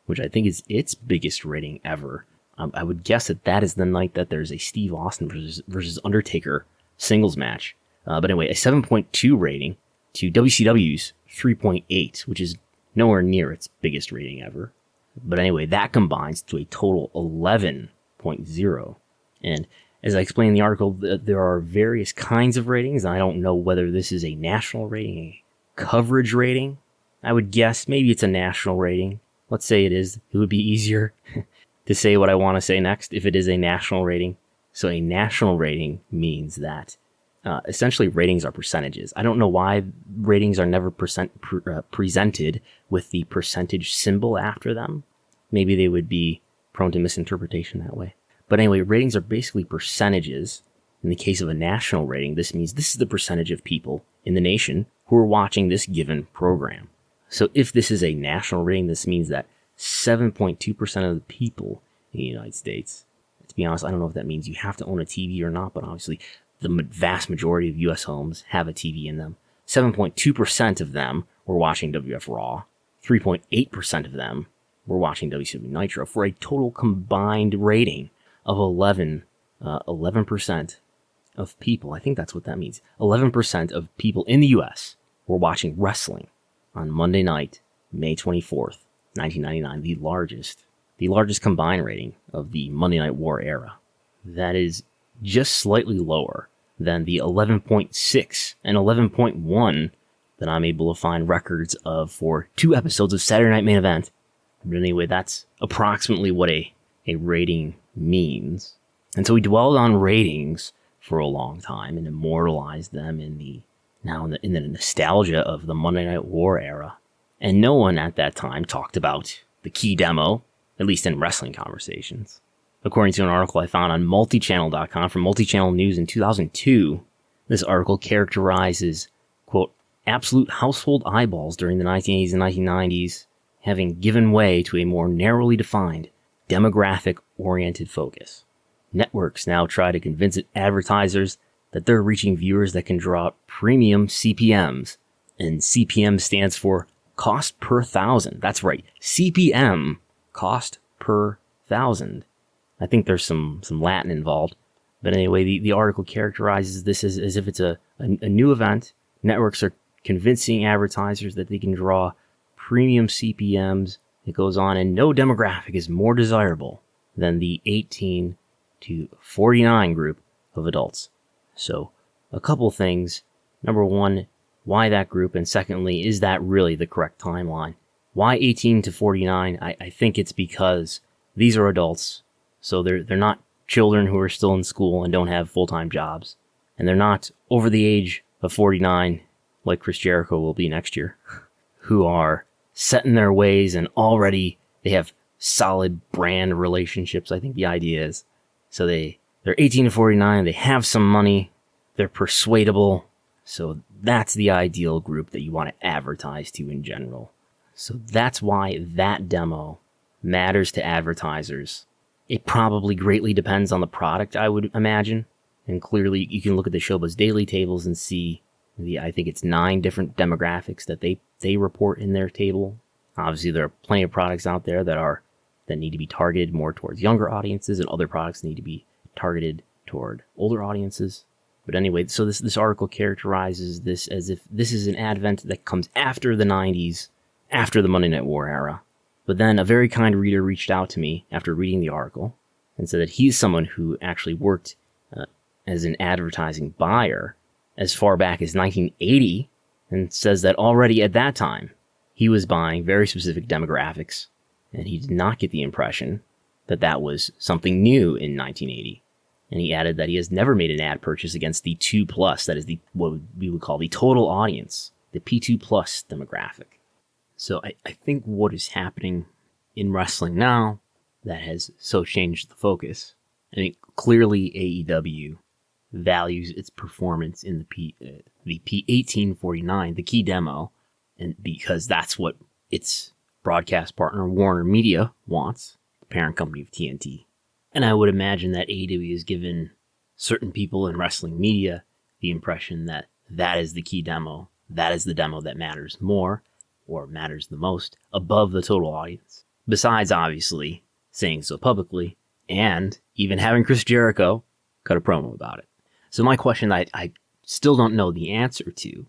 which I think is its biggest rating ever. I would guess that is the night that there's a Steve Austin versus Undertaker singles match. But anyway, a 7.2 rating to WCW's 3.8, which is nowhere near its biggest rating ever. But anyway, that combines to a total 11.0. And as I explained in the article, there are various kinds of ratings. I don't know whether this is a national rating, a coverage rating. I would guess maybe it's a national rating. Let's say it is. It would be easier to say what I want to say next if it is a national rating. So a national rating means that essentially ratings are percentages. I don't know why ratings are never presented with the percentage symbol after them. Maybe they would be prone to misinterpretation that way. But anyway, ratings are basically percentages. In the case of a national rating, this means this is the percentage of people in the nation who are watching this given program. So if this is a national rating, this means that 7.2% of the people in the United States, to be honest, I don't know if that means you have to own a TV or not, but obviously the vast majority of U.S. homes have a TV in them. 7.2% of them were watching WF Raw. 3.8% of them were watching WCW Nitro for a total combined rating of 11% of people. I think that's what that means. 11% of people in the U.S. were watching wrestling on Monday night, May 24th, 1999, the largest combined rating of the Monday Night War era. That is just slightly lower than the 11.6 and 11.1 that I'm able to find records of for 2 episodes of Saturday Night Main Event. But anyway, that's approximately what a rating means. And so we dwelled on ratings for a long time and immortalized them in the nostalgia of the Monday Night War era. And no one at that time talked about the key demo, at least in wrestling conversations. According to an article I found on multichannel.com from Multichannel News in 2002, this article characterizes, quote, absolute household eyeballs during the 1980s and 1990s having given way to a more narrowly defined, demographic-oriented focus. Networks now try to convince advertisers that they're reaching viewers that can draw premium CPMs. And CPM stands for cost per thousand. That's right. CPM, cost per thousand. I think there's some Latin involved. But anyway, the article characterizes this as if it's a new event. Networks are convincing advertisers that they can draw premium CPMs. It goes on, and no demographic is more desirable than the 18 to 49 group of adults. So, a couple things. Number one, why that group? And secondly, is that really the correct timeline? Why 18 to 49? I think it's because these are adults. So they're not children who are still in school and don't have full-time jobs. And they're not over the age of 49, like Chris Jericho will be next year, who are set in their ways and already they have solid brand relationships, I think the idea is. So they're 18 to 49, they have some money, they're persuadable. So that's the ideal group that you want to advertise to in general. So that's why that demo matters to advertisers. It probably greatly depends on the product, I would imagine. And clearly, you can look at the Showbuzz Daily tables and see I think it's 9 different demographics that they report in their table. Obviously, there are plenty of products out there that need to be targeted more towards younger audiences, and other products need to be targeted toward older audiences. But anyway, so this article characterizes this as if this is an advent that comes after the 90s, after the Monday Night War era. But then a very kind reader reached out to me after reading the article and said that he's someone who actually worked as an advertising buyer as far back as 1980, and says that already at that time he was buying very specific demographics, and he did not get the impression that that was something new in 1980. And he added that he has never made an ad purchase against the 2+, that is what we would call the total audience the P2 plus demographic. So I think what is happening in wrestling now that has so changed the focus, I think clearly AEW values its performance in the P1849, the key demo, and because that's what its broadcast partner Warner Media wants, the parent company of TNT. And I would imagine that AEW has given certain people in wrestling media the impression that that is the key demo, that is the demo that matters more, or matters the most, above the total audience. Besides, obviously, saying so publicly, and even having Chris Jericho cut a promo about it. So my question that I still don't know the answer to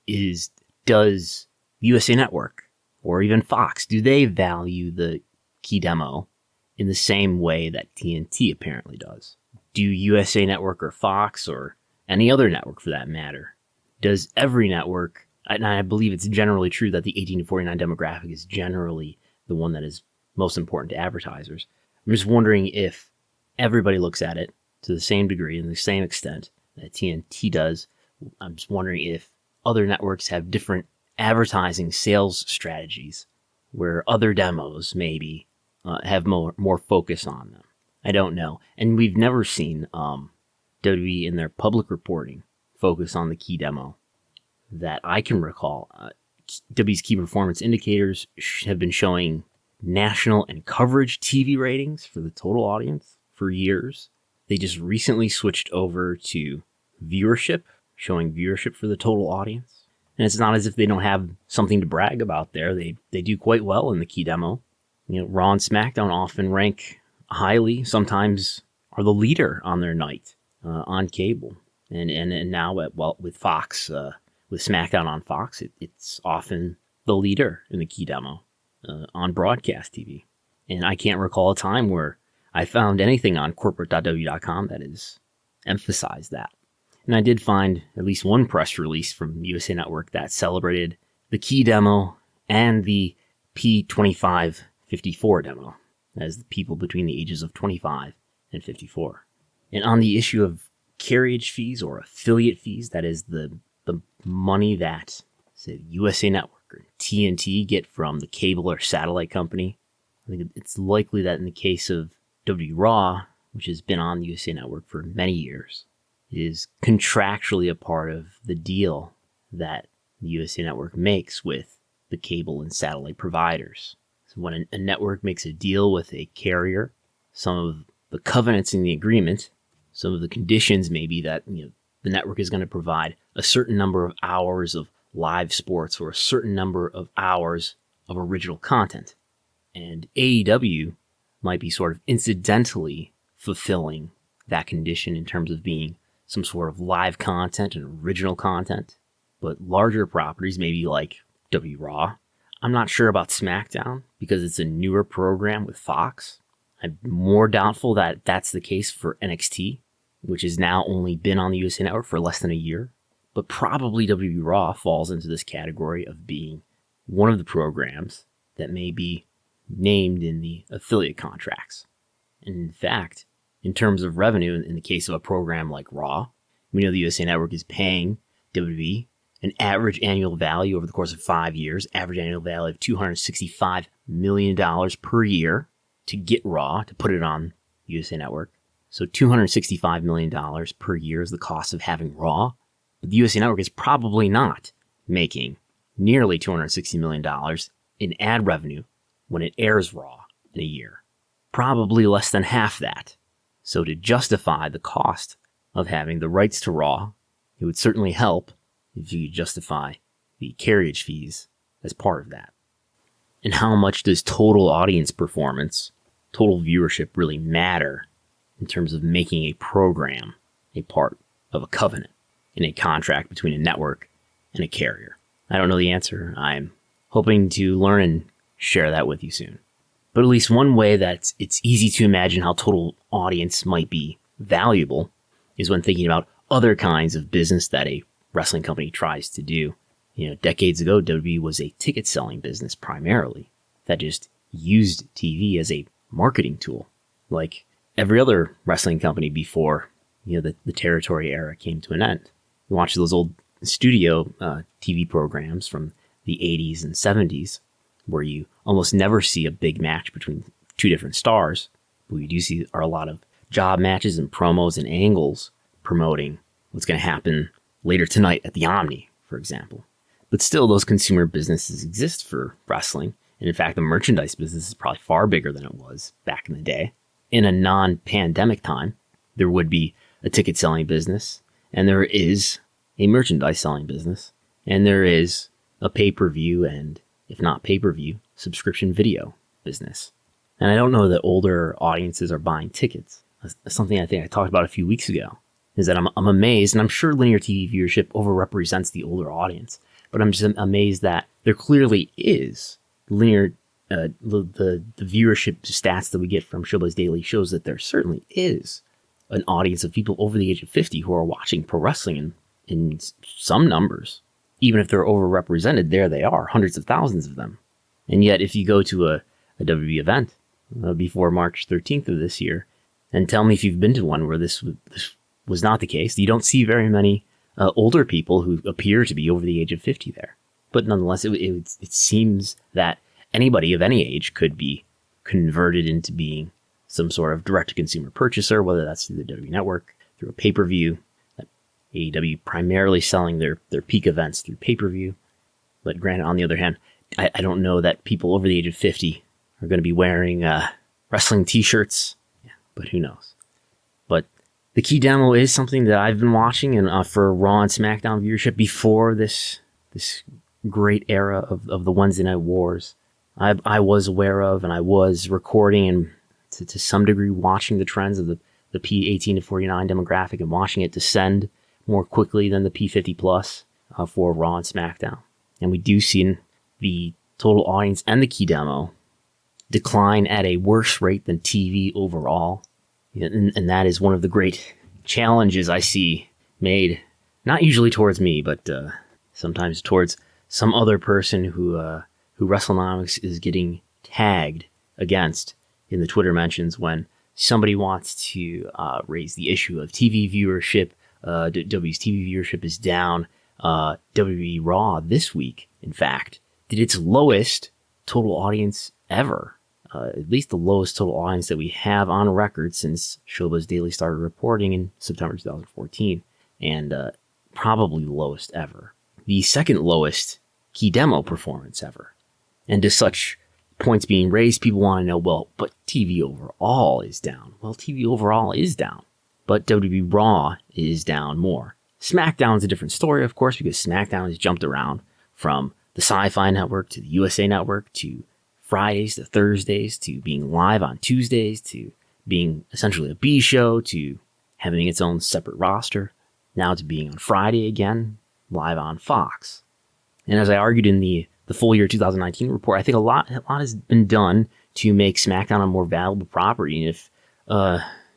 is, does USA Network, or even Fox, do they value the key demo in the same way that TNT apparently does? Do USA Network or Fox, or any other network for that matter, does every network, and I believe it's generally true that the 18 to 49 demographic is generally the one that is most important to advertisers. I'm just wondering if everybody looks at it to the same degree and the same extent that TNT does. I'm just wondering if other networks have different advertising sales strategies where other demos maybe have more focus on them. I don't know. And we've never seen WWE in their public reporting focus on the key demo that I can recall. WWE's key performance indicators have been showing national and coverage TV ratings for the total audience for years. They just recently switched over to viewership, showing viewership for the total audience. And it's not as if they don't have something to brag about there. They do quite well in the key demo. You know, Raw and SmackDown often rank highly, sometimes are the leader on their night on cable. And now with Fox, with SmackDown on Fox, it's often the leader in the key demo on broadcast TV. And I can't recall a time where I found anything on corporate.w.com that has emphasized that. And I did find at least one press release from USA Network that celebrated the key demo and the P2554 demo as the people between the ages of 25 and 54. And on the issue of carriage fees or affiliate fees, that is the money that, say, USA Network or TNT get from the cable or satellite company, I think it's likely that in the case of WWE Raw, which has been on the USA Network for many years, is contractually a part of the deal that the USA Network makes with the cable and satellite providers. So when a network makes a deal with a carrier, some of the covenants in the agreement, some of the conditions may be that the network is going to provide a certain number of hours of live sports or a certain number of hours of original content. And AEW might be sort of incidentally fulfilling that condition in terms of being some sort of live content and original content. But larger properties, maybe like WWE Raw. I'm not sure about SmackDown because it's a newer program with Fox. I'm more doubtful that that's the case for NXT, which has now only been on the USA Network for less than a year. But probably WWE Raw falls into this category of being one of the programs that may be named in the affiliate contracts. And in fact, in terms of revenue, in the case of a program like Raw, we know the USA Network is paying WWE an average annual value over the course of 5 years, average annual value of $265 million per year to get Raw, to put it on USA Network. So $265 million per year is the cost of having Raw. But the USA Network is probably not making nearly $260 million in ad revenue when it airs Raw in a year. Probably less than half that. So to justify the cost of having the rights to Raw, it would certainly help if you could justify the carriage fees as part of that. And how much does total audience performance, total viewership really matter in terms of making a program a part of a covenant in a contract between a network and a carrier? I don't know the answer. I'm hoping to learn and share that with you soon. But at least one way that it's easy to imagine how total audience might be valuable is when thinking about other kinds of business that a wrestling company tries to do. Decades ago, WWE was a ticket selling business primarily that just used TV as a marketing tool, like every other wrestling company before, the territory era came to an end. You watch those old studio TV programs from the 80s and 70s, where you almost never see a big match between two different stars. What you do see are a lot of job matches and promos and angles promoting what's going to happen later tonight at the Omni, for example. But still, those consumer businesses exist for wrestling. And in fact, the merchandise business is probably far bigger than it was back in the day. In a non-pandemic time, there would be a ticket selling business, and there is a merchandise selling business, and there is a pay-per-view and, if not pay-per-view, subscription video business. And I don't know that older audiences are buying tickets. That's something I think I talked about a few weeks ago, is that I'm amazed, and I'm sure linear TV viewership overrepresents the older audience, but I'm just amazed that there clearly is linear, the viewership stats that we get from Showbuzz Daily shows that there certainly is an audience of people over the age of 50 who are watching pro wrestling in some numbers. Even if they're overrepresented, there they are, hundreds of thousands of them. And yet, if you go to a WWE event before March 13th of this year, and tell me if you've been to one where this was not the case, you don't see very many older people who appear to be over the age of 50 there. But nonetheless, it seems that anybody of any age could be converted into being some sort of direct-to-consumer purchaser, whether that's through the WWE Network, through a pay-per-view. AEW primarily selling their peak events through pay-per-view. But granted, on the other hand, I don't know that people over the age of 50 are going to be wearing wrestling t-shirts. Yeah, but who knows? But the key demo is something that I've been watching and for Raw and SmackDown viewership before this great era of the Wednesday Night Wars. I was aware of, and I was recording and to some degree watching the trends of the P18 to 49 demographic and watching it descend more quickly than the P50 plus for Raw and SmackDown. And we do see the total audience and the key demo decline at a worse rate than TV overall. And that is one of the great challenges I see made, not usually towards me, but sometimes towards some other person who Wrestlenomics is getting tagged against in the Twitter mentions when somebody wants to raise the issue of TV viewership. WWE's TV viewership is down. WWE Raw this week, in fact, did its lowest total audience ever. At least the lowest total audience that we have on record since Showbuzz Daily started reporting in September 2014. And probably the lowest ever. The second lowest key demo performance ever. And to such points being raised, people want to know, well, but TV overall is down. Well, TV overall is down. But WWE Raw is down more. SmackDown's a different story, of course, because SmackDown has jumped around from the Sci-Fi Network to the USA Network to Fridays to Thursdays to being live on Tuesdays to being essentially a B show to having its own separate roster, now to being on Friday again, live on Fox. And as I argued in the full year 2019 report, I think a lot has been done to make SmackDown a more valuable property. And if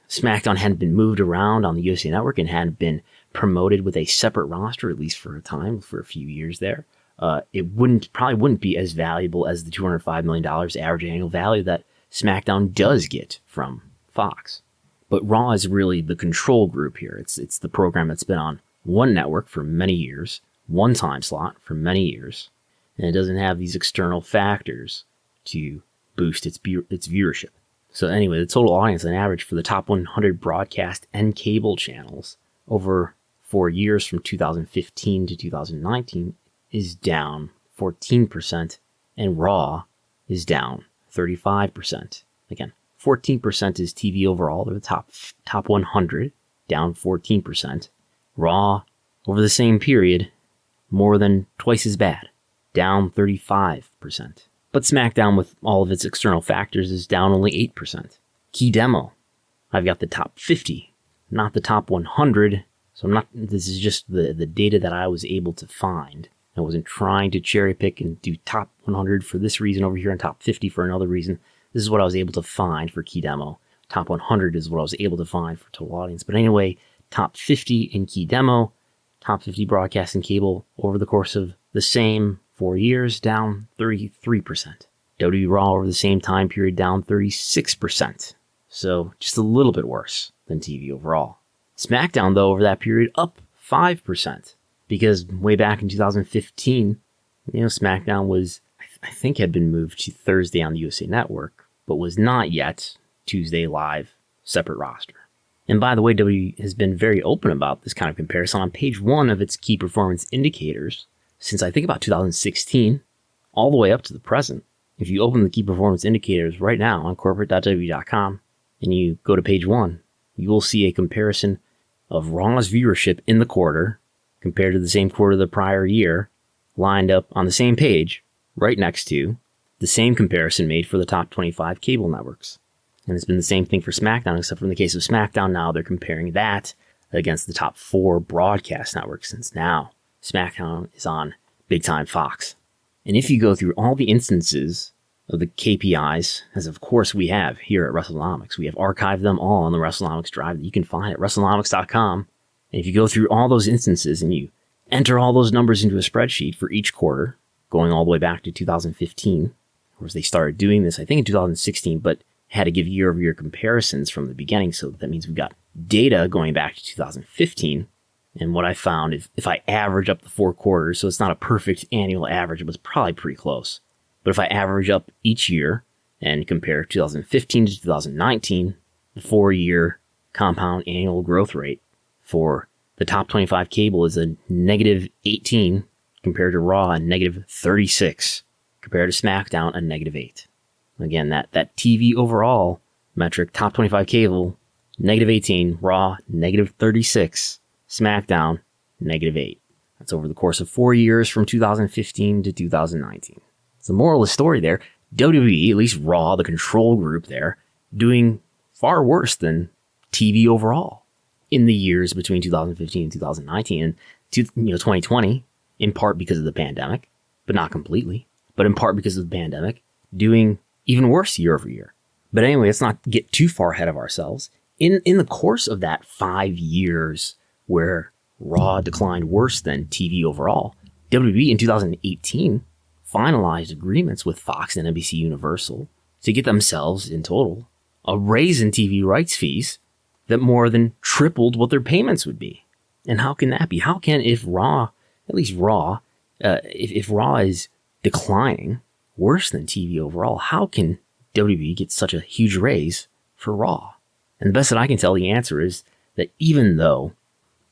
SmackDown hadn't been moved around on the USA Network and hadn't been promoted with a separate roster, at least for a time, for a few years there, it probably wouldn't be as valuable as the $205 million average annual value that SmackDown does get from Fox. But Raw is really the control group here. It's the program that's been on one network for many years, one time slot for many years, and it doesn't have these external factors to boost its viewership. So anyway, the total audience on average for the top 100 broadcast and cable channels over 4 years from 2015 to 2019 is down 14%, and Raw is down 35%. Again, 14% is TV overall. They're the top 100, down 14%. Raw, over the same period, more than twice as bad, down 35%. But SmackDown, with all of its external factors, is down only 8%. Key demo, I've got the top 50, not the top 100. So this is just the data that I was able to find. I wasn't trying to cherry pick and do top 100 for this reason over here and top 50 for another reason. This is what I was able to find for key demo. Top 100 is what I was able to find for total audience. But anyway, top 50 in key demo, top 50 broadcast and cable over the course of the same 4 years, down 33%. WWE Raw over the same time period, down 36%. So just a little bit worse than TV overall. SmackDown, though, over that period, up 5%. Because way back in 2015, SmackDown was, I think, had been moved to Thursday on the USA Network, but was not yet Tuesday live, separate roster. And by the way, WWE has been very open about this kind of comparison on page 1 of its key performance indicators since I think about 2016, all the way up to the present. If you open the key performance indicators right now on corporate.wwe.com and you go to page 1, you will see a comparison of Raw's viewership in the quarter compared to the same quarter of the prior year, lined up on the same page, right next to the same comparison made for the top 25 cable networks. And it's been the same thing for SmackDown, except for in the case of SmackDown now, they're comparing that against the top 4 broadcast networks, since now SmackDown is on Big Time Fox. And if you go through all the instances of the KPIs, as of course we have here at Wrestlenomics, we have archived them all on the Wrestlenomics drive that you can find at Wrestlenomics.com. And if you go through all those instances and you enter all those numbers into a spreadsheet for each quarter, going all the way back to 2015, of course they started doing this, I think in 2016, but had to give year-over-year comparisons from the beginning, so that means we've got data going back to 2015. And what I found is if I average up the 4 quarters, so it's not a perfect annual average, it was probably pretty close. But if I average up each year and compare 2015 to 2019, the 4-year compound annual growth rate for the top 25 cable is a negative 18 compared to Raw, a negative 36 compared to SmackDown, a negative 8. Again, that TV overall metric, top 25 cable, negative 18, Raw, negative 36, SmackDown, negative 8. That's over the course of 4 years from 2015 to 2019. So the moral of the story there, WWE, at least Raw, the control group there, doing far worse than TV overall in the years between 2015 and 2019 and 2020, in part because of the pandemic, but not completely, but in part because of the pandemic, doing even worse year over year. But anyway, let's not get too far ahead of ourselves. In the course of that 5 years where Raw declined worse than TV overall, WWE in 2018 finalized agreements with Fox and NBC Universal to get themselves, in total, a raise in TV rights fees that more than tripled what their payments would be. And how can that be? How can, if Raw, at least Raw, if Raw is declining worse than TV overall, how can WWE get such a huge raise for Raw? And the best that I can tell, the answer is that even though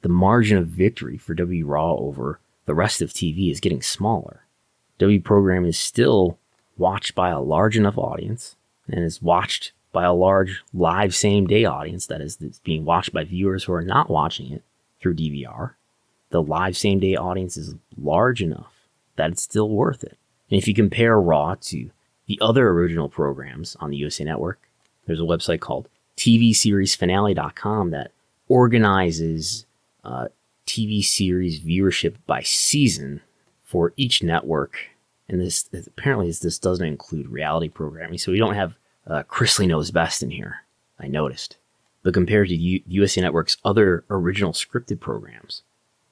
the margin of victory for WWE Raw over the rest of TV is getting smaller, WWE program is still watched by a large enough audience and is watched by a large live same-day audience, that is, it's being watched by viewers who are not watching it through DVR. The live same-day audience is large enough that it's still worth it. And if you compare Raw to the other original programs on the USA Network, there's a website called TVSeriesFinale.com that organizes TV series viewership by season for each network. And this doesn't include reality programming, so we don't have Chrisley Knows Best in here, I noticed. But compared to USA Network's other original scripted programs,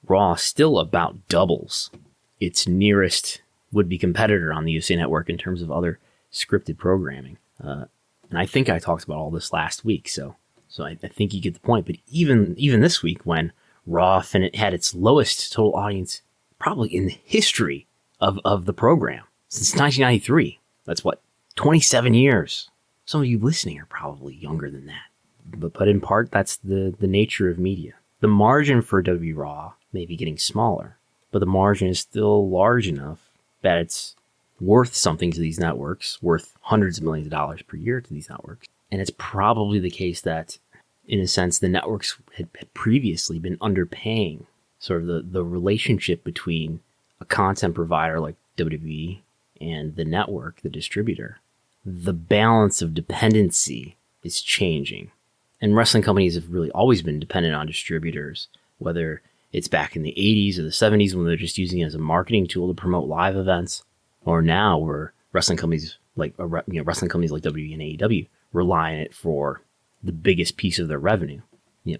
Raw still about doubles its nearest would-be competitor on the USA Network in terms of other scripted programming. And I think I talked about all this last week, so I think you get the point. But even this week, when Raw had its lowest total audience probably in the history of the program since 1993, that's 27 years. Some of you listening are probably younger than that. But in part, that's the nature of media. The margin for WWE Raw may be getting smaller, but the margin is still large enough that it's worth something to these networks, worth hundreds of millions of dollars per year to these networks. And it's probably the case that, in a sense, the networks had previously been underpaying sort of the relationship between a content provider like WWE and the network, the distributor. The balance of dependency is changing. And wrestling companies have really always been dependent on distributors, whether it's back in the 80s or the 70s when they're just using it as a marketing tool to promote live events, or now where wrestling companies like WWE and AEW rely on it for the biggest piece of their revenue.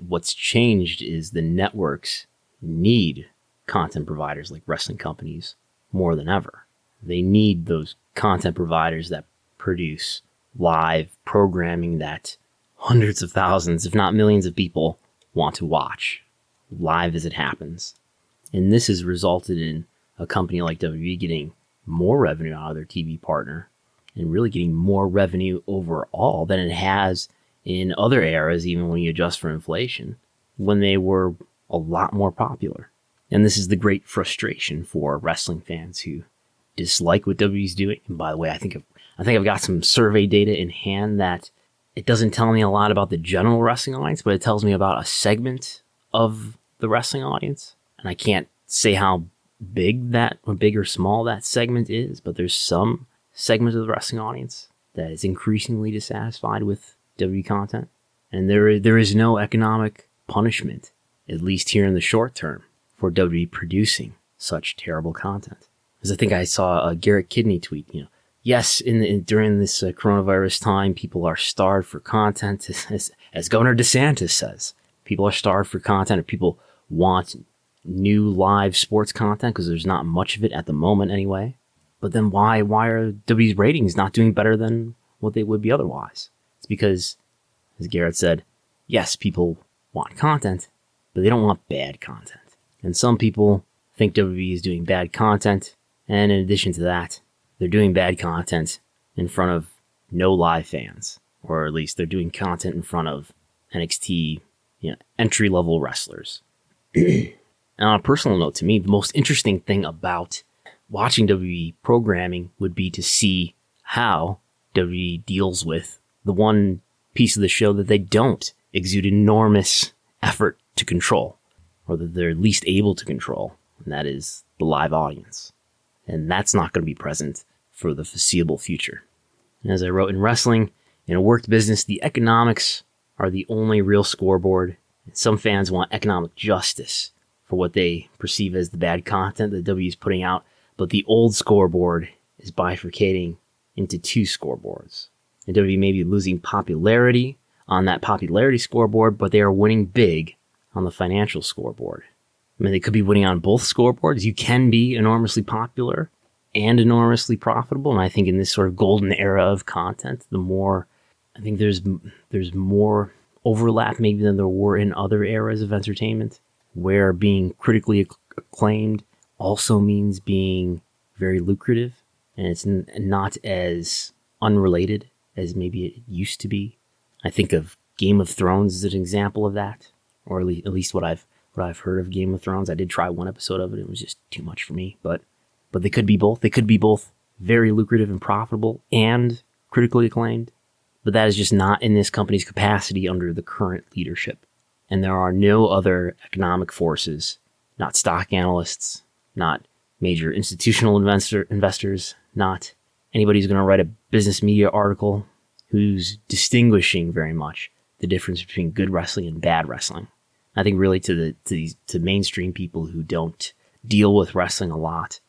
What's changed is the networks need content providers like wrestling companies more than ever. They need those content providers that produce live programming that hundreds of thousands, if not millions of people want to watch live as it happens. And this has resulted in a company like WWE getting more revenue out of their TV partner and really getting more revenue overall than it has in other eras, even when you adjust for inflation, when they were a lot more popular. And this is the great frustration for wrestling fans who dislike what WWE's doing. And by the way, I think I've got some survey data in hand that it doesn't tell me a lot about the general wrestling audience, but it tells me about a segment of the wrestling audience. And I can't say how big or small that segment is, but there's some segment of the wrestling audience that is increasingly dissatisfied with WWE content. And there is no economic punishment, at least here in the short term, for WWE producing such terrible content. Because I think I saw a Garrett Kidney tweet, yes, during this coronavirus time, people are starved for content, as Governor DeSantis says. People are starved for content, or people want new live sports content because there's not much of it at the moment anyway. But then why are WWE's ratings not doing better than what they would be otherwise? It's because, as Garrett said, yes, people want content, but they don't want bad content. And some people think WWE is doing bad content, and in addition to that, they're doing bad content in front of no live fans, or at least they're doing content in front of NXT, entry-level wrestlers. And on a personal note, to me, the most interesting thing about watching WWE programming would be to see how WWE deals with the one piece of the show that they don't exude enormous effort to control, or that they're least able to control, and that is the live audience. And that's not going to be present for the foreseeable future. And as I wrote, in wrestling, in a worked business, the economics are the only real scoreboard. Some fans want economic justice for what they perceive as the bad content that WWE is putting out, but the old scoreboard is bifurcating into two scoreboards. And WWE may be losing popularity on that popularity scoreboard, but they are winning big on the financial scoreboard. I mean, they could be winning on both scoreboards. You can be enormously popular and enormously profitable, and I think in this sort of golden era of content, I think there's more overlap maybe than there were in other eras of entertainment, where being critically acclaimed also means being very lucrative, and it's not as unrelated as maybe it used to be. I think of Game of Thrones as an example of that, or at least what I've heard of Game of Thrones. I did try one episode of it. It was just too much for me, but they could be both. They could be both very lucrative and profitable and critically acclaimed, but that is just not in this company's capacity under the current leadership. And there are no other economic forces, not stock analysts, not major institutional investors, not anybody who's going to write a business media article who's distinguishing very much the difference between good wrestling and bad wrestling. I think really to mainstream people who don't deal with wrestling a lot,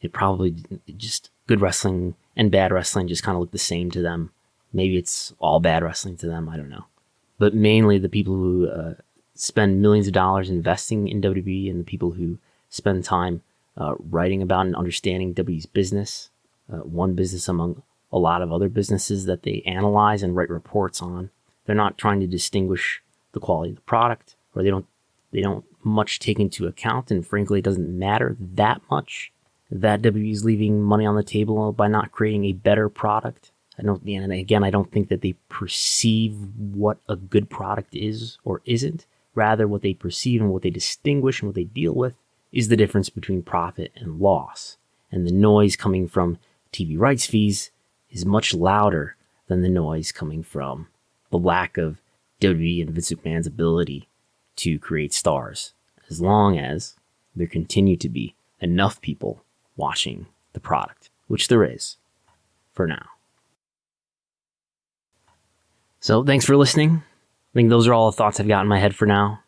it probably just good wrestling and bad wrestling just kind of look the same to them. Maybe it's all bad wrestling to them. I don't know. But mainly the people who spend millions of dollars investing in WWE and the people who spend time writing about and understanding WWE's business, one business among a lot of other businesses that they analyze and write reports on. They're not trying to distinguish the quality of the product, or they don't much take into account, and frankly, it doesn't matter that much that WWE is leaving money on the table by not creating a better product. I don't think that they perceive what a good product is or isn't. Rather, what they perceive and what they distinguish and what they deal with is the difference between profit and loss. And the noise coming from TV rights fees is much louder than the noise coming from the lack of WWE and Vince McMahon's ability to create stars, as long as there continue to be enough people watching the product, which there is for now. So thanks for listening. I think those are all the thoughts I've got in my head for now.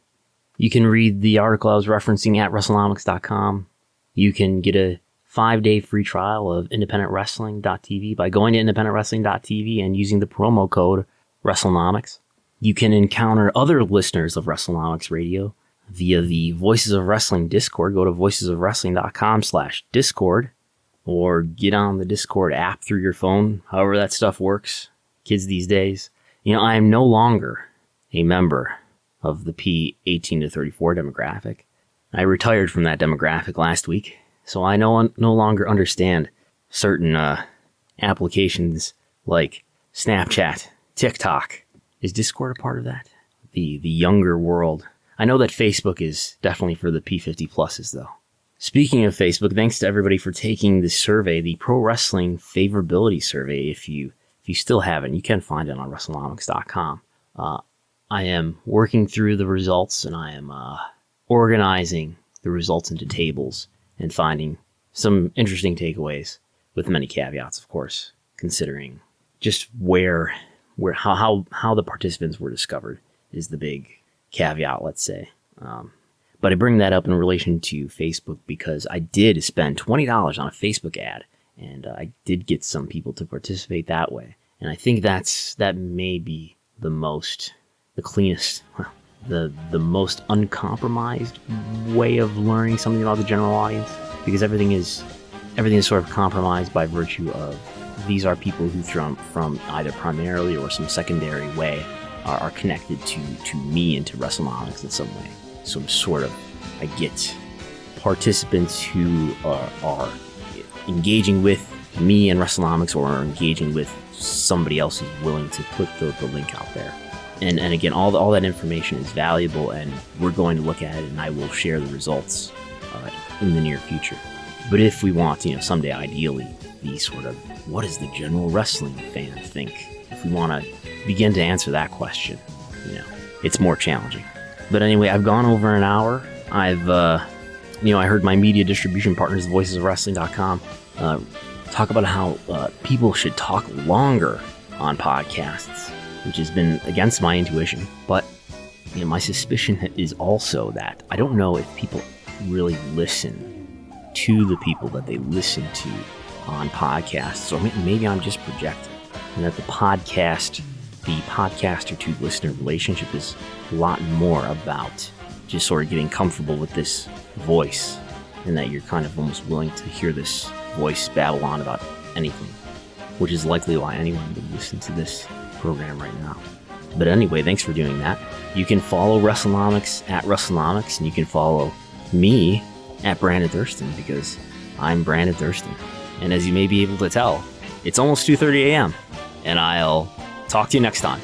You can read the article I was referencing at Wrestlenomics.com. You can get a 5-day free trial of independentwrestling.tv by going to independentwrestling.tv and using the promo code Wrestlenomics. You can encounter other listeners of Wrestlenomics Radio via the Voices of Wrestling Discord. Go to voicesofwrestling.com/Discord, or get on the Discord app through your phone, however that stuff works. Kids these days. I am no longer a member of the P18 to 34 demographic. I retired from that demographic last week, so I no longer understand certain applications like Snapchat, TikTok. Is Discord a part of that? The younger world. I know that Facebook is definitely for the P50 pluses, though. Speaking of Facebook, thanks to everybody for taking the survey, the Pro Wrestling Favorability Survey. If you still haven't, you can find it on Wrestlenomics.com. I am working through the results, and I am organizing the results into tables and finding some interesting takeaways, with many caveats, of course, considering just how the participants were discovered is the big caveat, let's say. But I bring that up in relation to Facebook because I did spend $20 on a Facebook ad, and I did get some people to participate that way. And I think that may be the cleanest, the most uncompromised way of learning something about the general audience, because everything is sort of compromised by virtue of these are people who from either primarily or some secondary way are connected to me and to Wrestlenomics in some way. So I get participants who are engaging with me and Wrestlenomics, or are engaging with somebody else who's willing to put the link out there. And again, all that information is valuable, and we're going to look at it, and I will share the results in the near future. But if we want, someday ideally, the sort of, what does the general wrestling fan think? If we want to begin to answer that question, it's more challenging. But anyway, I've gone over an hour. I've, I heard my media distribution partners, voicesofwrestling.com, talk about how people should talk longer on podcasts, which has been against my intuition. But my suspicion is also that I don't know if people really listen to the people that they listen to on podcasts, or maybe I'm just projecting, and that the podcaster to listener relationship is a lot more about just sort of getting comfortable with this voice, and that you're kind of almost willing to hear this voice babble on about anything, which is likely why anyone would listen to this program right now. But anyway, thanks for doing that. You can follow Wrestlenomics at Wrestlenomics, and you can follow me at Brandon Thurston, because I'm Brandon Thurston. And as you may be able to tell, it's almost 2:30 a.m. and I'll talk to you next time.